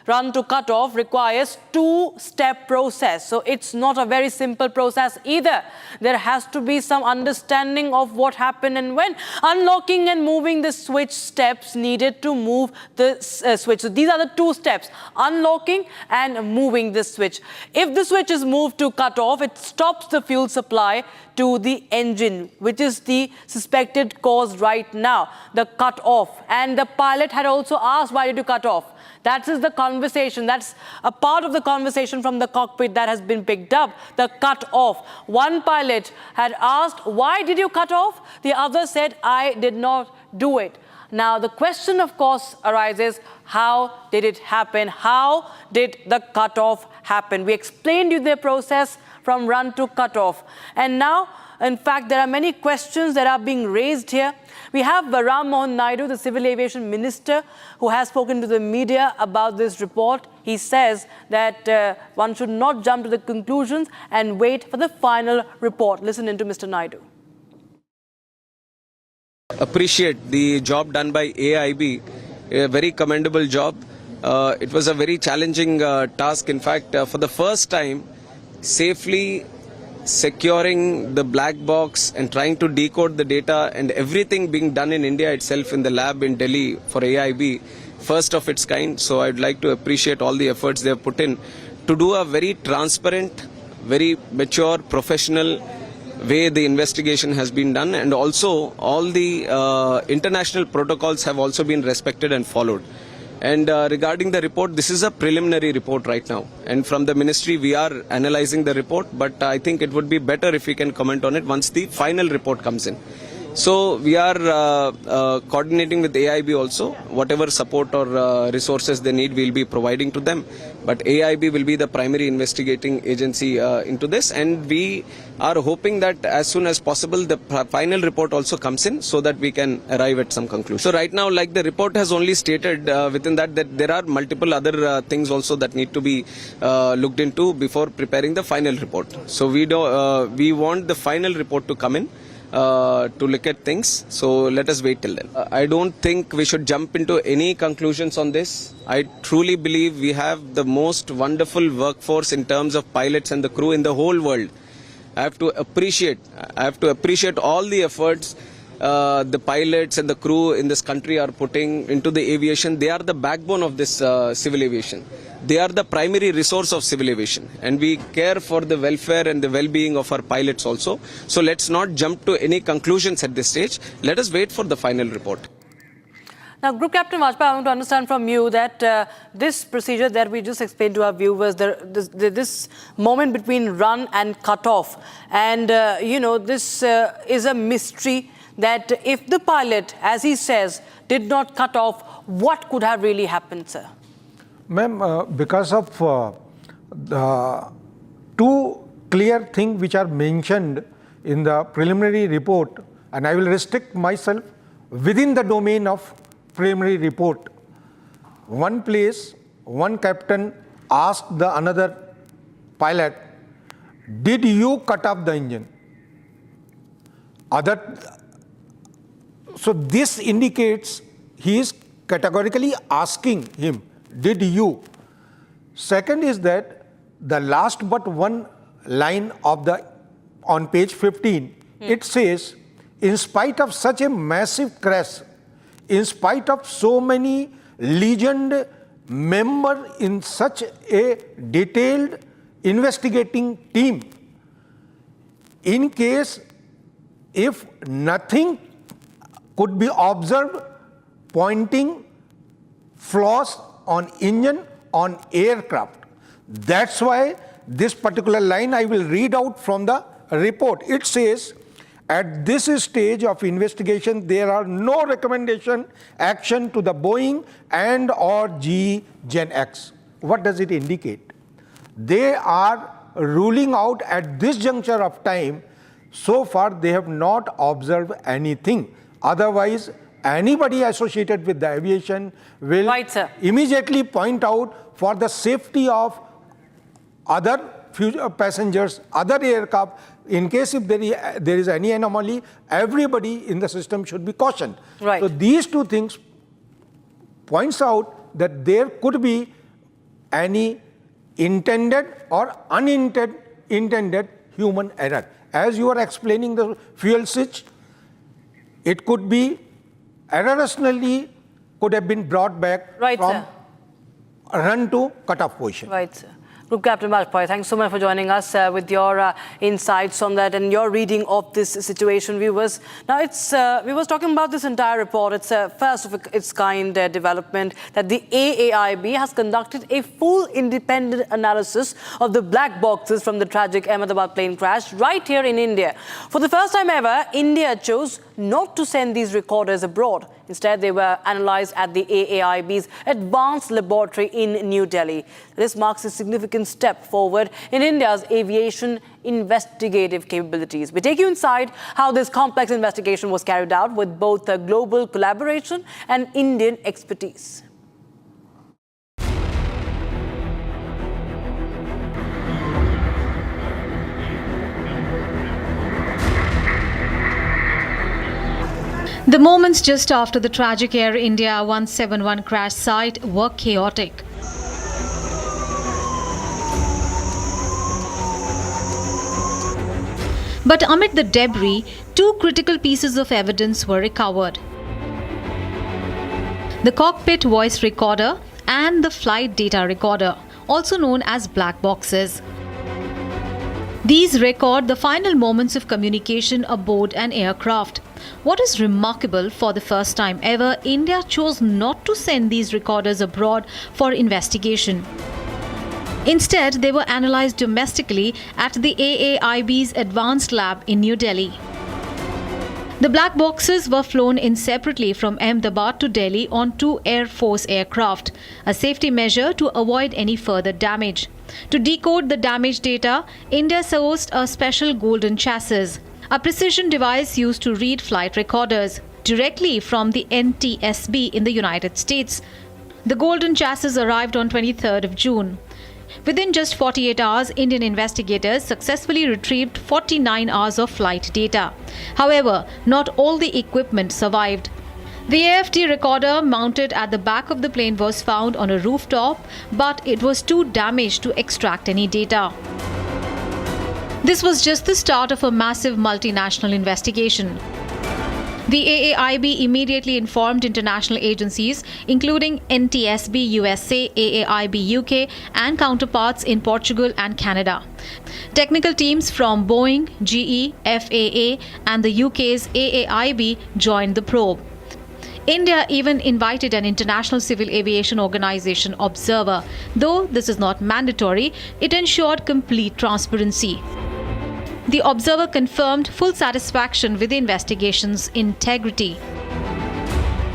run to cutoff requires two-step process. So it's not a very simple process either. There has to be some understanding of what happened and when. Unlocking and moving the switch steps needed to move the switch. So these are the two steps, unlocking and moving the switch. If the switch is moved to cutoff, it stops the fuel supply to the engine, which is the suspected cause right now, the cut off. And the pilot had also asked, why did you cut off? That is the conversation. That's a part of the conversation from the cockpit that has been picked up, the cut off. One pilot had asked, why did you cut off? The other said, I did not do it. Now, the question, of course, arises, how did it happen? How did the cutoff happen? We explained you the process from run to cutoff. And now, in fact, there are many questions that are being raised here. We have Mohan Naidu, the Civil Aviation Minister, who has spoken to the media about this report. He says that one should not jump to the conclusions and wait for the final report. Listen into Mr. Naidu. Appreciate the job done by AAIB, a very commendable job. It was a very challenging task. In fact, for the first time, safely securing the black box and trying to decode the data and everything being done in India itself in the lab in Delhi for AAIB, first of its kind. So I'd like to appreciate all the efforts they have put in to do a very transparent, very mature, professional way the investigation has been done, and also all the international protocols have also been respected and followed. And regarding the report, this is a preliminary report right now. And from the ministry, we are analyzing the report, but I think it would be better if we can comment on it once the final report comes in. So we are coordinating with AIB also. Whatever support or resources they need, we'll be providing to them. But AIB will be the primary investigating agency into this. And we are hoping that as soon as possible, the final report also comes in so that we can arrive at some conclusion. So right now, like the report has only stated within that there are multiple other things also that need to be looked into before preparing the final report. So we want the final report to come in. To look at things, so let us wait till then. I don't think we should jump into any conclusions on this. I truly believe we have the most wonderful workforce in terms of pilots and the crew in the whole world. I have to appreciate all the efforts the pilots and the crew in this country are putting into the aviation. They are the backbone of this civil aviation. They are the primary resource of civil aviation, and we care for the welfare and the well-being of our pilots also. So let's not jump to any conclusions at this stage. Let us wait for the final report. Now, Group Captain Vajpayee, I want to understand from you that this procedure that we just explained to our viewers, this moment between run and cut off, and this is a mystery that if the pilot, as he says, did not cut off, what could have really happened, sir? Ma'am, because of the two clear things which are mentioned in the preliminary report, and I will restrict myself within the domain of preliminary report. One place, one captain asked the another pilot, did you cut off the engine? So this indicates he is categorically asking him, did you? Second is that the last but one line of on page 15, it says, in spite of such a massive crash, in spite of so many legend members in such a detailed investigating team, in case if nothing could be observed pointing flaws on engine, on aircraft. That's why this particular line I will read out from the report. It says, at this stage of investigation, there are no recommendation action to the Boeing and or GE Gen X. What does it indicate? They are ruling out at this juncture of time. So far, they have not observed anything. Otherwise, anybody associated with the aviation will immediately point out for the safety of other passengers, other aircraft. In case if there is any anomaly, everybody in the system should be cautioned. Right. So these two things points out that there could be any intended or unintended human error. As you are explaining the fuel switch, it could be erroneously could have been brought back from run to cut-off position. Right, sir. Group Captain Bajpai, thanks so much for joining us with your insights on that and your reading of this situation, viewers. Now, we was talking about this entire report. It's a first of its kind development that the AAIB has conducted a full independent analysis of the black boxes from the tragic Ahmedabad plane crash right here in India. For the first time ever, India chose not to send these recorders abroad. Instead, they were analyzed at the AAIB's advanced laboratory in New Delhi. This marks a significant step forward in India's aviation investigative capabilities. We take you inside how this complex investigation was carried out with both global collaboration and Indian expertise. The moments just after the tragic Air India 171 crash site were chaotic. But amid the debris, two critical pieces of evidence were recovered: the cockpit voice recorder and the flight data recorder, also known as black boxes. These record the final moments of communication aboard an aircraft. What is remarkable, for the first time ever, India chose not to send these recorders abroad for investigation. Instead, they were analyzed domestically at the AAIB's advanced lab in New Delhi. The black boxes were flown in separately from Ahmedabad to Delhi on two Air Force aircraft, a safety measure to avoid any further damage. To decode the damaged data, India sourced a special golden chassis, a precision device used to read flight recorders directly from the NTSB in the United States. The golden chassis arrived on 23rd of June. Within just 48 hours, Indian investigators successfully retrieved 49 hours of flight data. However, not all the equipment survived. The AFD recorder mounted at the back of the plane was found on a rooftop, but it was too damaged to extract any data. This was just the start of a massive multinational investigation. The AAIB immediately informed international agencies, including NTSB USA, AAIB UK, and counterparts in Portugal and Canada. Technical teams from Boeing, GE, FAA, and the UK's AAIB joined the probe. India even invited an international civil aviation organization observer. Though this is not mandatory, it ensured complete transparency. The observer confirmed full satisfaction with the investigation's integrity.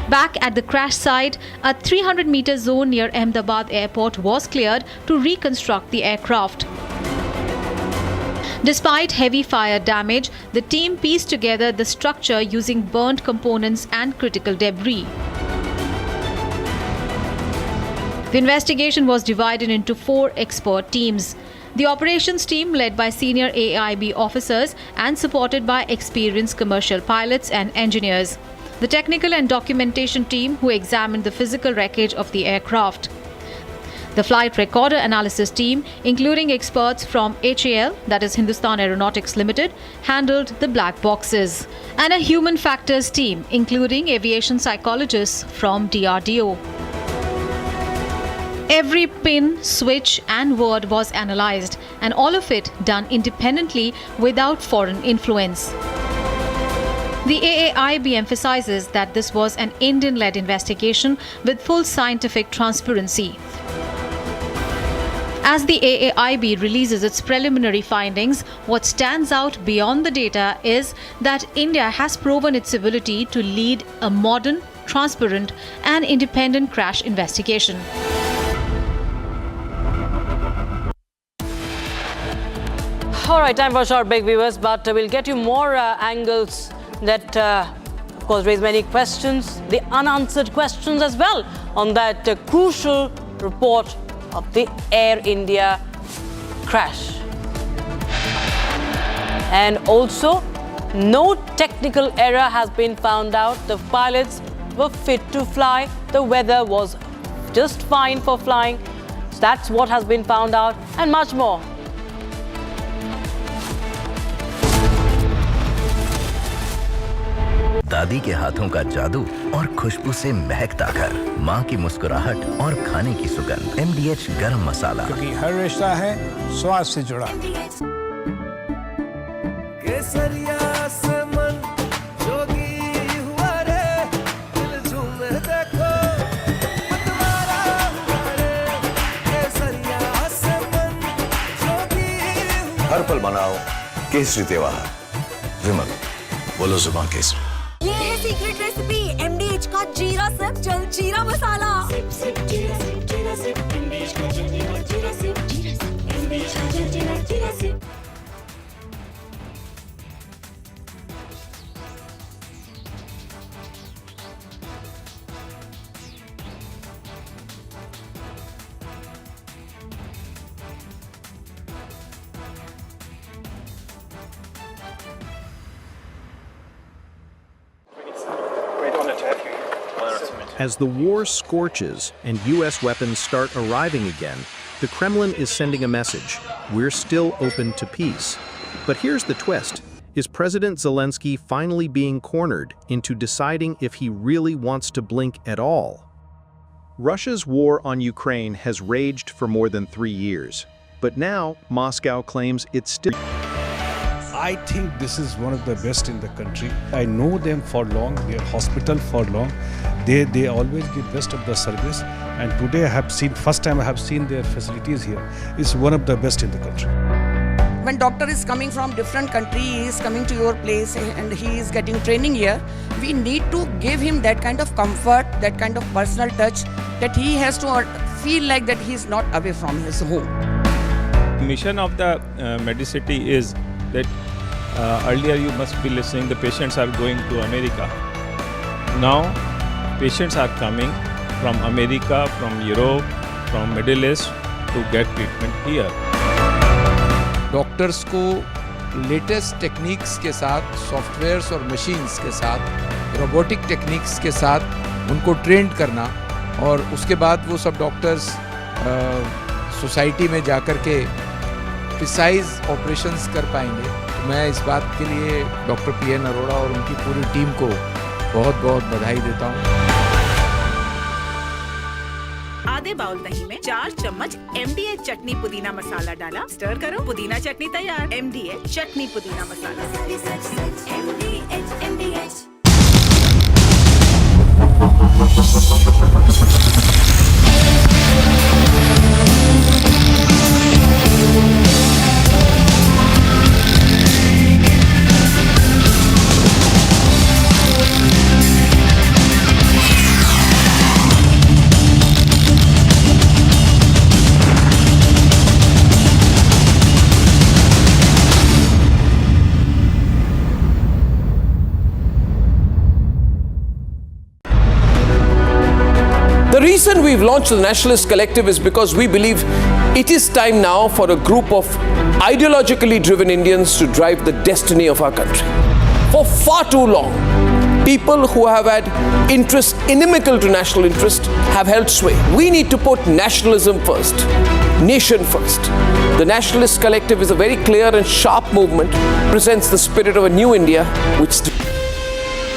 Back at the crash site, a 300-meter zone near Ahmedabad airport was cleared to reconstruct the aircraft. Despite heavy fire damage, the team pieced together the structure using burnt components and critical debris. The investigation was divided into 4 expert teams. The operations team, led by senior AAIB officers and supported by experienced commercial pilots and engineers. The technical and documentation team, who examined the physical wreckage of the aircraft. The flight recorder analysis team, including experts from HAL, that is Hindustan Aeronautics Limited, handled the black boxes. And a human factors team, including aviation psychologists from DRDO. Every pin, switch and word was analyzed, and all of it done independently without foreign influence. The AAIB emphasizes that this was an Indian-led investigation with full scientific transparency. As the AAIB releases its preliminary findings, what stands out beyond the data is that India has proven its ability to lead a modern, transparent and independent crash investigation. All right, time for a short break, viewers, but we'll get you more angles that, of course, raise many questions, the unanswered questions as well, on that crucial report of the Air India crash. And also, no technical error has been found out. The pilots were fit to fly. The weather was just fine for flying. So that's what has been found out and much more. दादी के हाथों का जादू और खुशबू से महकता घर, माँ की मुस्कुराहट और खाने की सुगंध। MDH गरम मसाला, क्योंकि हर रिश्ता है स्वाद से जुड़ा। केसरिया से मन जोगी हुआ रे, दिल झूमे देखो मतवारा हुआ रे। केसरिया से मन जोगी हुआ। हर पल मनाओ केसरी त्योहार, विमल बोलो जुबान केसरी। ये है सीक्रेट रेसिपी MDH का जीरा सिप जल जीरा मसाला। सिप सिप जीरा सिप MDH का जल जीरा सिप MDH का जल जीरा SIP. As the war scorches and U.S. weapons start arriving again, the Kremlin is sending a message: we're still open to peace. But here's the twist. Is President Zelensky finally being cornered into deciding if he really wants to blink at all? Russia's war on Ukraine has raged for more than 3 years. But now, Moscow claims it's still... I think this is one of the best in the country. I know them for long, their hospital for long. They always give best of the service. And today I have seen, first time I have seen their facilities here. It's one of the best in the country. When doctor is coming from different country, he is coming to your place and he is getting training here. We need to give him that kind of comfort, that kind of personal touch, that he has to feel like that he is not away from his home. Mission of the Medicity is that earlier you must be listening, the patients are going to America. Now patients are coming from America, from Europe, from Middle East to get treatment here. Doctors को latest techniques के साथ, softwares और machines के साथ, robotic techniques के साथ उनको trend करना और उसके बाद वो सब डॉक्टर्स सोसाइटी में जाकर के प्रिसाइज ऑपरेशंस कर पाएंगे। तो मैं इस बात के लिए डॉक्टर PN अरोड़ा और उनकी पूरी टीम को बहुत बहुत बधाई देता हूँ। आधे बाउल दही में 4 चम्मच MDH चटनी पुदीना मसाला डाला, स्टर करो, पुदीना चटनी तैयार। MDH चटनी पुदीना मसाला। MDH। The reason we've launched the Nationalist Collective is because we believe it is time now for a group of ideologically driven Indians to drive the destiny of our country. For far too long, people who have had interests inimical to national interest have held sway. We need to put nationalism first, nation first. The Nationalist Collective is a very clear and sharp movement, presents the spirit of a new India, which...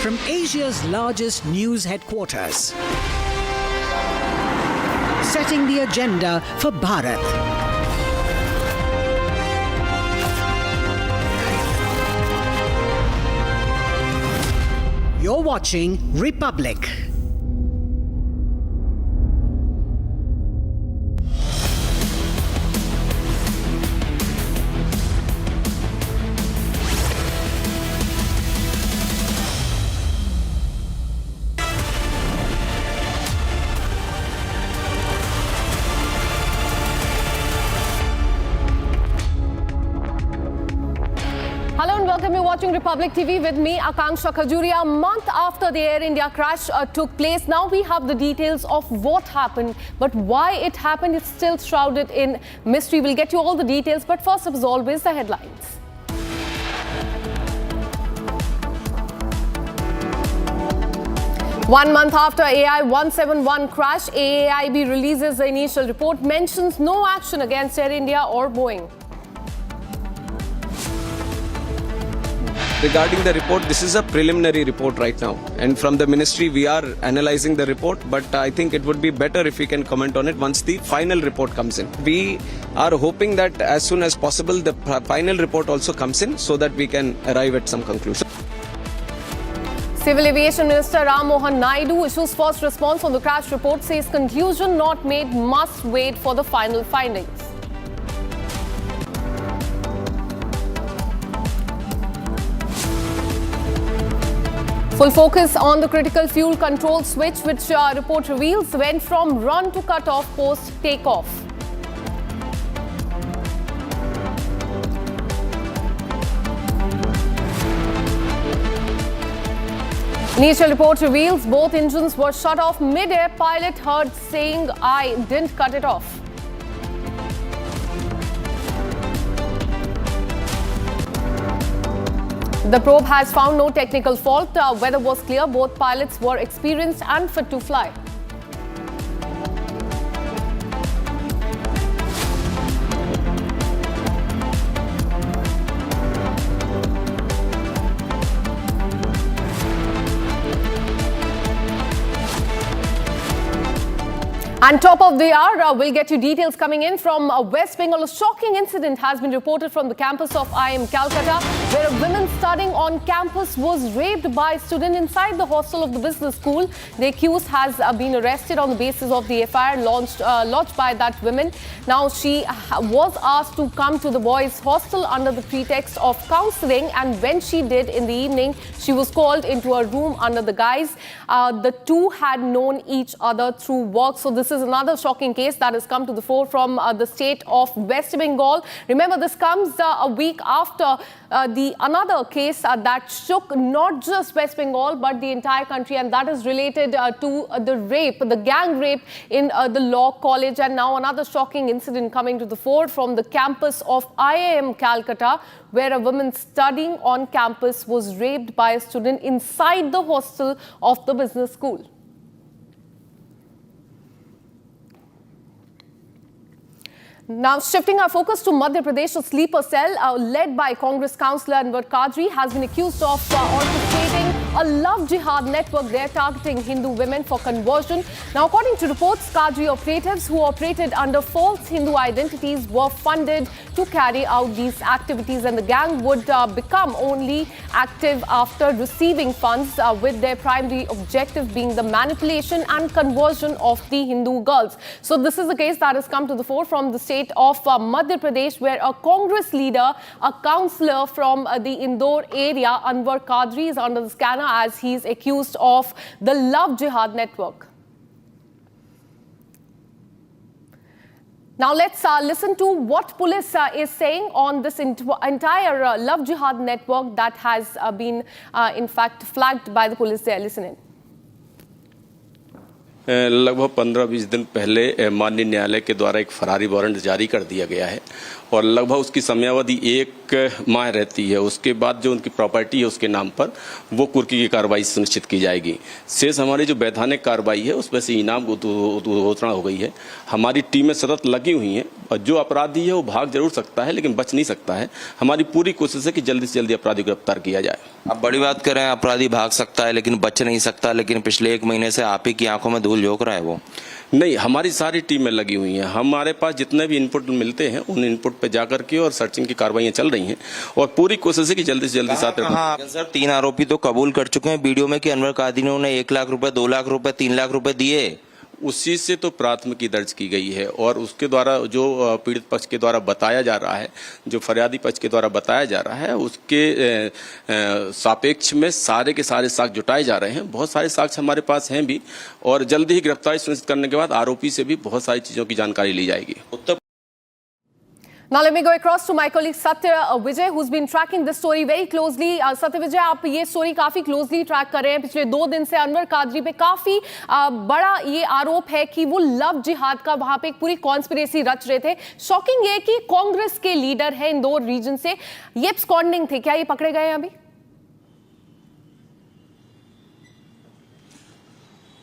From Asia's largest news headquarters, setting the agenda for Bharat. You're watching Republic. Hello and welcome. You're watching Republic TV with me, Akanksha Khajuria. A month after the Air India crash took place, now we have the details of what happened, but why it happened is still shrouded in mystery. We'll get you all the details, but first, as always, the headlines. 1 month after AI-171 crash, AAIB releases the initial report, mentions no action against Air India or Boeing. Regarding the report, this is a preliminary report right now, and from the ministry we are analyzing the report, but I think it would be better if we can comment on it once the final report comes in. We are hoping that as soon as possible the final report also comes in so that we can arrive at some conclusion. Civil Aviation Minister Mohan Naidu issues first response on the crash report, says conclusion not made, must wait for the final findings. Full focus on the critical fuel control switch, which report reveals went from run to cut off post takeoff. Initial report reveals both engines were shut off mid-air. Pilot heard saying, "I didn't cut it off." The probe has found no technical fault. Weather was clear. Both pilots were experienced and fit to fly. And top of the hour, we'll get you details coming in from West Bengal. A shocking incident has been reported from the campus of IIM Calcutta, where a woman studying on campus was raped by a student inside the hostel of the business school. The accused has been arrested on the basis of the FIR lodged by that woman. Now, she was asked to come to the boys' hostel under the pretext of counseling, and when she did in the evening, she was called into a room under the guise. The two had known each other through work. So this is another shocking case that has come to the fore from the state of West Bengal. Remember, this comes a week after another case that shook not just West Bengal but the entire country, and that is related to the rape, the gang rape in the law college. And now another shocking incident coming to the fore from the campus of IIM Calcutta, where a woman studying on campus was raped by a student inside the hostel of the business school. Now, shifting our focus to Madhya Pradesh, a sleeper cell led by Congress councillor Anwar Qadri has been accused of orchestrating a love jihad network there targeting Hindu women for conversion. Now, according to reports, Qadri operatives who operated under false Hindu identities were funded to carry out these activities, and the gang would become only active after receiving funds, with their primary objective being the manipulation and conversion of the Hindu girls. So this is the case that has come to the fore from the state of Madhya Pradesh, where a Congress leader, a councillor from the Indore area, Anwar Qadri, is under the scanner as he is accused of the love jihad network. Now let's listen to what police is saying on this entire love jihad network that has been in fact flagged by the police there. Listen in. लगभग 15-20 दिन पहले माननीय न्यायालय के द्वारा एक Ferrari warrant जारी कर दिया गया है और लगभग उसकी समयावधि 1 माह रहती है। उसके बाद जो उनकी प्रॉपर्टी है उसके नाम पर वो कुर्की की कार्रवाई सुनिश्चित की जाएगी। शेष हमारी जो वैधानिक कार्रवाई है उसमें से इनाम घोषणा हो गई है। हमारी टीमें सतत लगी हुई हैं और जो अपराधी है वो भाग जरूर सकता है लेकिन बच नहीं सकता है। हमारी पूरी कोशिश है कि जल्दी से जल्दी अपराधी को गिरफ्तार किया जाए। अब बड़ी बात करें, अपराधी भाग सकता है लेकिन बच नहीं सकता, लेकिन पिछले 1 महीने से आप ही की आंखों में धूल झोंक रहा है वो। नहीं, हमारी सारी टीमें लगी हुई हैं। हमारे पास जितने भी इनपुट मिलते हैं उन इनपुट पे जाकर के और सर्चिंग की कार्रवाइयां चल रही हैं और पूरी कोशिश है कि जल्दी से जल्दी साथ। सर, 3 आरोपी तो कबूल कर चुके हैं वीडियो में कि अनवर कादरी ने उन्हें 1 लाख रुपए, 2 लाख रुपए, 3 लाख रुपए दिए। उसी से तो प्राथमिकी दर्ज की गई है और उसके द्वारा जो पीड़ित पक्ष के द्वारा बताया जा रहा है, जो फरियादी पक्ष के द्वारा बताया जा रहा है, उसके सापेक्ष में सारे के सारे साक्ष्य जुटाए जा रहे हैं। बहुत सारे साक्ष्य हमारे पास हैं भी और जल्दी ही गिरफ्तारी सुनिश्चित करने के बाद आरोपी से भी बहुत सारी चीजों की जानकारी ली जाएगी। Now let me go across to my colleague Satya Vijay, who's been tracking this story very closely. Satya Vijay, आप ये story काफी closely track कर रहे हैं। पिछले 2 दिन से अनवर कादरी पे काफी बड़ा ये आरोप है कि वो लव जिहाद का वहां पे एक पूरी कॉन्स्पिरेसी रच रहे थे। शॉकिंग ये कि कांग्रेस के लीडर है इंदौर रीजन से, ये एब्सकॉन्डिंग थे, क्या ये पकड़े गए हैं अभी?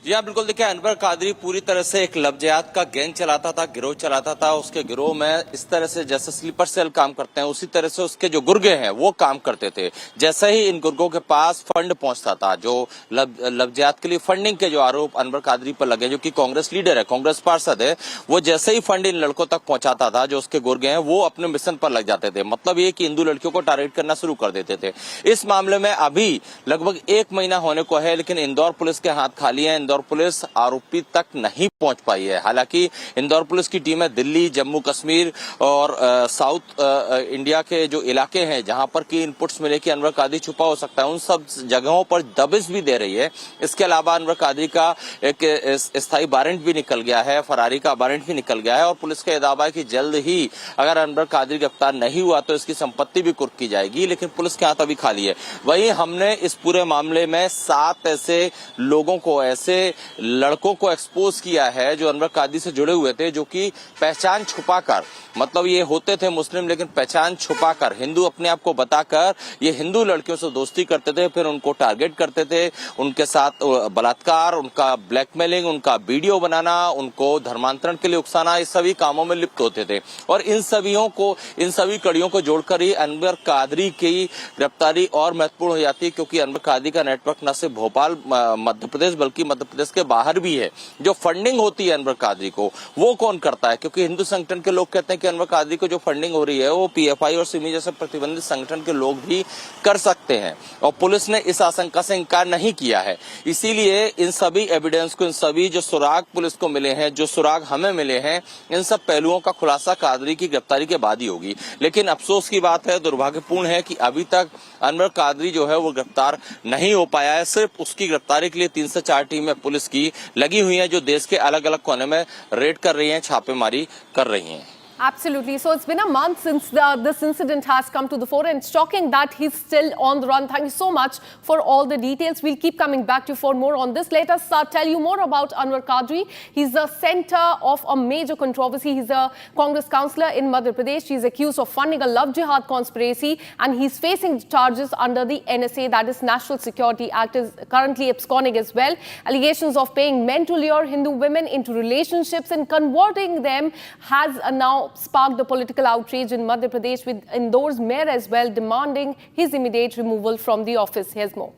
जी हाँ, बिल्कुल। देखिए, अनवर कादरी पूरी तरह से एक लफ्जियात का गैंग चलाता था, गिरोह चलाता था। उसके गिरोह में इस तरह से जैसे स्लीपर सेल काम करते हैं, उसी तरह से उसके जो गुर्गे हैं वो काम करते थे। जैसे ही इन गुर्गों के पास फंड पहुंचता था, जो लफ्जियात के लिए फंडिंग के जो आरोप अनवर कादरी पर लगे, जो कि कांग्रेस लीडर है, कांग्रेस पार्षद है, वो जैसे ही फंड इन लड़कों तक पहुंचाता था, जो उसके गुर्गे हैं, वो अपने मिशन पर लग जाते थे। मतलब ये कि हिंदू लड़कियों को टारगेट करना शुरू कर देते थे। इस मामले में अभी लगभग 1 महीना होने को है, लेकिन इंदौर पुलिस के हाथ खाली है। इंदौर पुलिस आरोपी तक नहीं पहुंच पाई है। हालांकि इंदौर पुलिस की टीमें दिल्ली, जम्मू कश्मीर और साउथ इंडिया के जो इलाके हैं जहां पर की इनपुट्स मिले कि अनवर कादरी छुपा हो सकता है, उन सब जगहों पर दबिश भी दे रही है। इसके अलावा अनवर कादरी का एक स्थायी वारंट भी निकल गया है, फरारी का वारंट भी निकल गया है और पुलिस का दावा है कि जल्द ही अगर अनवर कादरी गिरफ्तार नहीं हुआ तो इसकी संपत्ति भी कुर्क की जाएगी। लेकिन पुलिस के हाथ अभी खाली है। वहीं हमने इस पूरे मामले में 7 ऐसे लोगों को, ऐसे लड़कों को एक्सपोज किया है जो अनवर कादरी से जुड़े हुए थे, जो कि पहचान छुपाकर, मतलब ये होते थे मुस्लिम लेकिन पहचान छुपाकर, हिंदू अपने आप को बताकर ये हिंदू लड़कियों से दोस्ती करते थे, फिर उनको टारगेट करते थे, उनके साथ बलात्कार, उनका ब्लैकमेलिंग, उनका वीडियो बनाना, उनको धर्मांतरण के लिए उकसाना, इस सभी कामों में लिप्त होते थे। और इन सभी कड़ियों को जोड़कर ही अनवर कादरी की गिरफ्तारी और महत्वपूर्ण हो जाती है, क्योंकि अनवर कादरी का नेटवर्क न सिर्फ भोपाल, मध्य प्रदेश, बल्कि मध्य प्रदेश के बाहर भी है। जो फंडिंग होती है अनवर कादरी को, वो कौन करता है? क्योंकि हिंदू संगठन के लोग कहते हैं कि अनवर कादरी को जो फंडिंग हो रही है वो पीएफआई और सिमी जैसे प्रतिबंधित संगठन के लोग भी कर सकते हैं, और पुलिस ने इस आशंका से इंकार नहीं किया है। इसीलिए इन सभी एविडेंस को, इन सभी जो सुराग पुलिस को मिले हैं, जो सुराग हमें मिले हैं, इन सब पहलुओं का खुलासा कादरी की गिरफ्तारी के बाद ही होगी। लेकिन अफसोस की बात है, दुर्भाग्यपूर्ण है कि अभी तक अनवर कादरी जो है वो गिरफ्तार नहीं हो पाया है। सिर्फ उसकी गिरफ्तारी के लिए 3 से 4 टीमें पुलिस की लगी हुई हैं, जो देश के अलग अलग कोने में रेड कर रही हैं, छापेमारी कर रही हैं। Absolutely. So it's been a month since this incident has come to the fore, and it's shocking that he's still on the run. Thank you so much for all the details. We'll keep coming back to you for more on this. Let us tell you more about Anwar Kadri. He's the center of a major controversy. He's a Congress councillor in Madhya Pradesh. He's accused of funding a love jihad conspiracy, and he's facing charges under the NSA, that is National Security Act, is currently absconding as well. Allegations of paying men to lure Hindu women into relationships and converting them has now sparked the political outrage in Madhya Pradesh, with Indor's mayor as well demanding his immediate removal from the office. Here's more.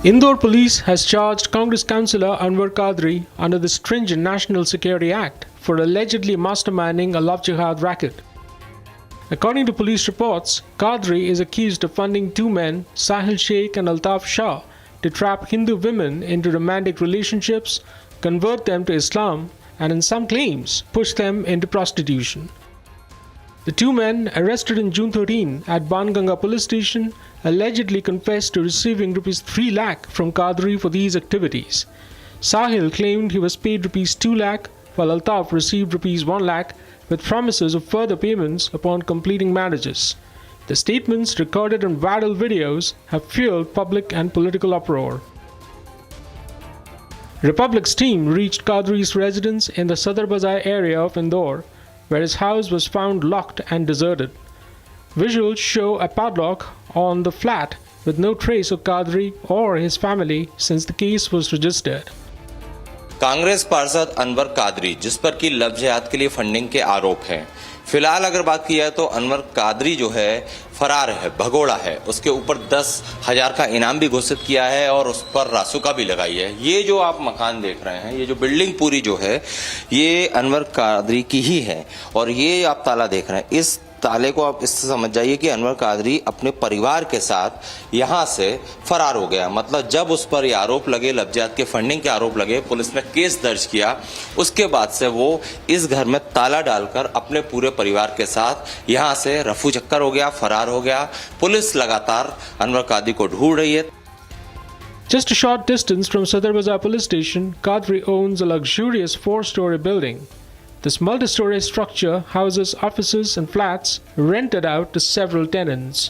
Indore police has charged Congress councillor Anwar Kadri under the stringent National Security Act for allegedly masterminding a love jihad racket. According to police reports, Kadri is accused of funding 2 men, Sahil Sheikh and Altaf Shah, to trap Hindu women into romantic relationships, convert them to Islam, and in some claims, push them into prostitution. The 2 men, arrested in June 13 at Banganga police station, allegedly confessed to receiving Rs 3 lakh from Kadri for these activities. Sahil claimed he was paid Rs 2 lakh, while Altaf received Rs 1 lakh, with promises of further payments upon completing marriages. The statements, recorded in viral videos, have fueled public and political uproar. Republic's team reached Kadri's residence in the Sadar Bazaar area of Indore, where his house was found locked and deserted. Visuals show a padlock on the flat with no trace of Kadri or his family since the case was registered. Congress पार्षद अनवर कादरी, जिस पर की love जिहाद के लिए funding के आरोप हैं, फिलहाल अगर बात की जाए तो अनवर कादरी जो है फरार है, भगोड़ा है। उसके ऊपर 10,000 का इनाम भी घोषित किया है और उस पर रासुका भी लगाई है। ये जो आप मकान देख रहे हैं, ये जो बिल्डिंग पूरी जो है, ये अनवर कादरी की ही है। और ये आप ताला देख रहे हैं, इस ताले को आप इससे समझ जाइए कि अनवर कादरी अपने परिवार के साथ यहाँ से फरार हो गया। मतलब जब उस पर ये आरोप लगे, लफ्जियात के फंडिंग के आरोप लगे, पुलिस ने केस दर्ज किया, उसके बाद से वो इस घर में ताला डालकर अपने पूरे परिवार के साथ यहाँ से रफू चक्कर हो गया, फरार हो गया। पुलिस लगातार अनवर कादरी को ढूंढ रही है। Just a short distance from Sadar Bazaar police station, Kadri owns a luxurious 4-story building. This multi-story structure houses offices and flats rented out to several tenants.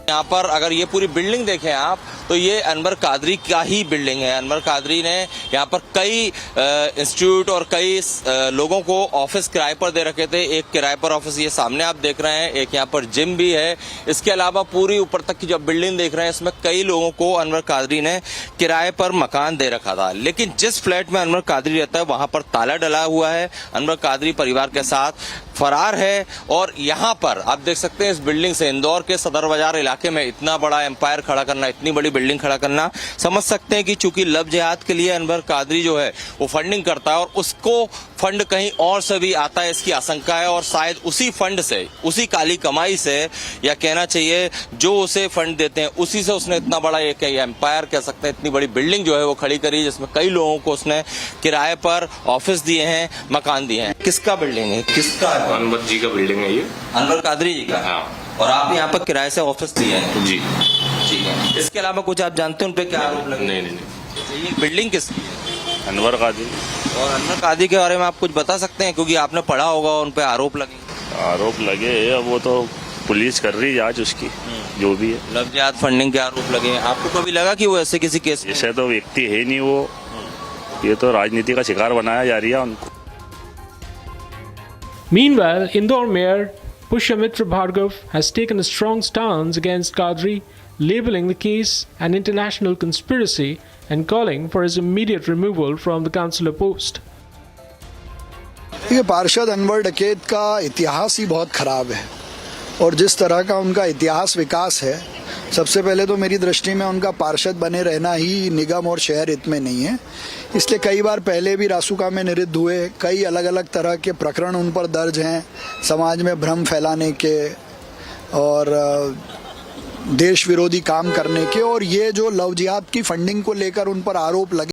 यहाँ पर अगर ये पूरी बिल्डिंग देखें आप, तो ये अनवर कादरी का ही बिल्डिंग है। अनवर कादरी ने यहाँ पर कई इंस्टीट्यूट और कई लोगों को ऑफिस किराए पर दे रखे थे। एक किराए पर ऑफिस ये सामने आप देख रहे हैं, एक यहाँ पर जिम भी है। इसके अलावा पूरी ऊपर तक की जो बिल्डिंग देख रहे हैं, इसमें कई लोगों को अनवर कादरी ने किराए पर मकान दे रखा था। लेकिन जिस फ्लैट में अनवर कादरी रहता है वहां पर ताला डला हुआ है। अनवर कादरी परिवार के साथ फरार है। और यहाँ पर आप देख सकते हैं, इस बिल्डिंग से इंदौर के सदर बाजार इलाके में इतना बड़ा एम्पायर खड़ा करना, इतनी बड़ी बिल्डिंग खड़ा करना, समझ सकते हैं कि चूंकि लव जिहाद के लिए अनवर कादरी जो है वो फंडिंग करता है और उसको फंड कहीं और से भी आता है, इसकी आशंका है। और शायद उसी फंड से, उसी काली कमाई से, या कहना चाहिए जो उसे फंड देते हैं, उसी से उसने इतना बड़ा एक एम्पायर कह सकते हैं, इतनी बड़ी बिल्डिंग जो है वो खड़ी करी, जिसमें कई लोगों को उसने किराए पर ऑफिस दिए हैं, मकान दिए हैं। किसका बिल्डिंग है, किसका? अनवर जी का बिल्डिंग है ये, अनवर कादरी जी का। हाँ। और आप यहाँ पर किराए से ऑफिस दिए हैं? जी। ठीक है। इसके अलावा कुछ आप जानते हैं उन पे क्या आरोप लगे? नहीं। ये बिल्डिंग किसकी है? अनवर कादरी। और अनवर कादरी के बारे में आप कुछ बता सकते हैं, क्योंकि आपने पढ़ा होगा, उन पे आरोप लगे। आरोप लगे, अब वो तो पुलिस कर रही है आज उसकी, जो भी है। लव जिहाद फंडिंग के आरोप लगे हैं। आपको कभी लगा कि वो ऐसे किसी केस? ऐसे तो व्यक्ति है नहीं वो, ये तो राजनीति का शिकार बनाया जा रही है उनको। Meanwhile, Indore Mayor Pushyamitra Bhargav has taken a strong stance against Qadri, labeling the case an international conspiracy and calling for his immediate removal from the councillor post. ये पार्षद अनवर डकैत का इतिहास ही बहुत खराब है और जिस तरह का उनका इतिहास विकास है, सबसे पहले तो मेरी दृष्टि में उनका पार्षद बने रहना ही निगम और शहर हित में नहीं है। इसलिए कई बार पहले भी रासुका में निरुद्ध हुए, कई अलग अलग तरह के प्रकरण उन पर दर्ज हैं, समाज में भ्रम फैलाने के और देश विरोधी काम करने के। और ये जो लव जिहाद की फंडिंग को लेकर उन पर आरोप लगे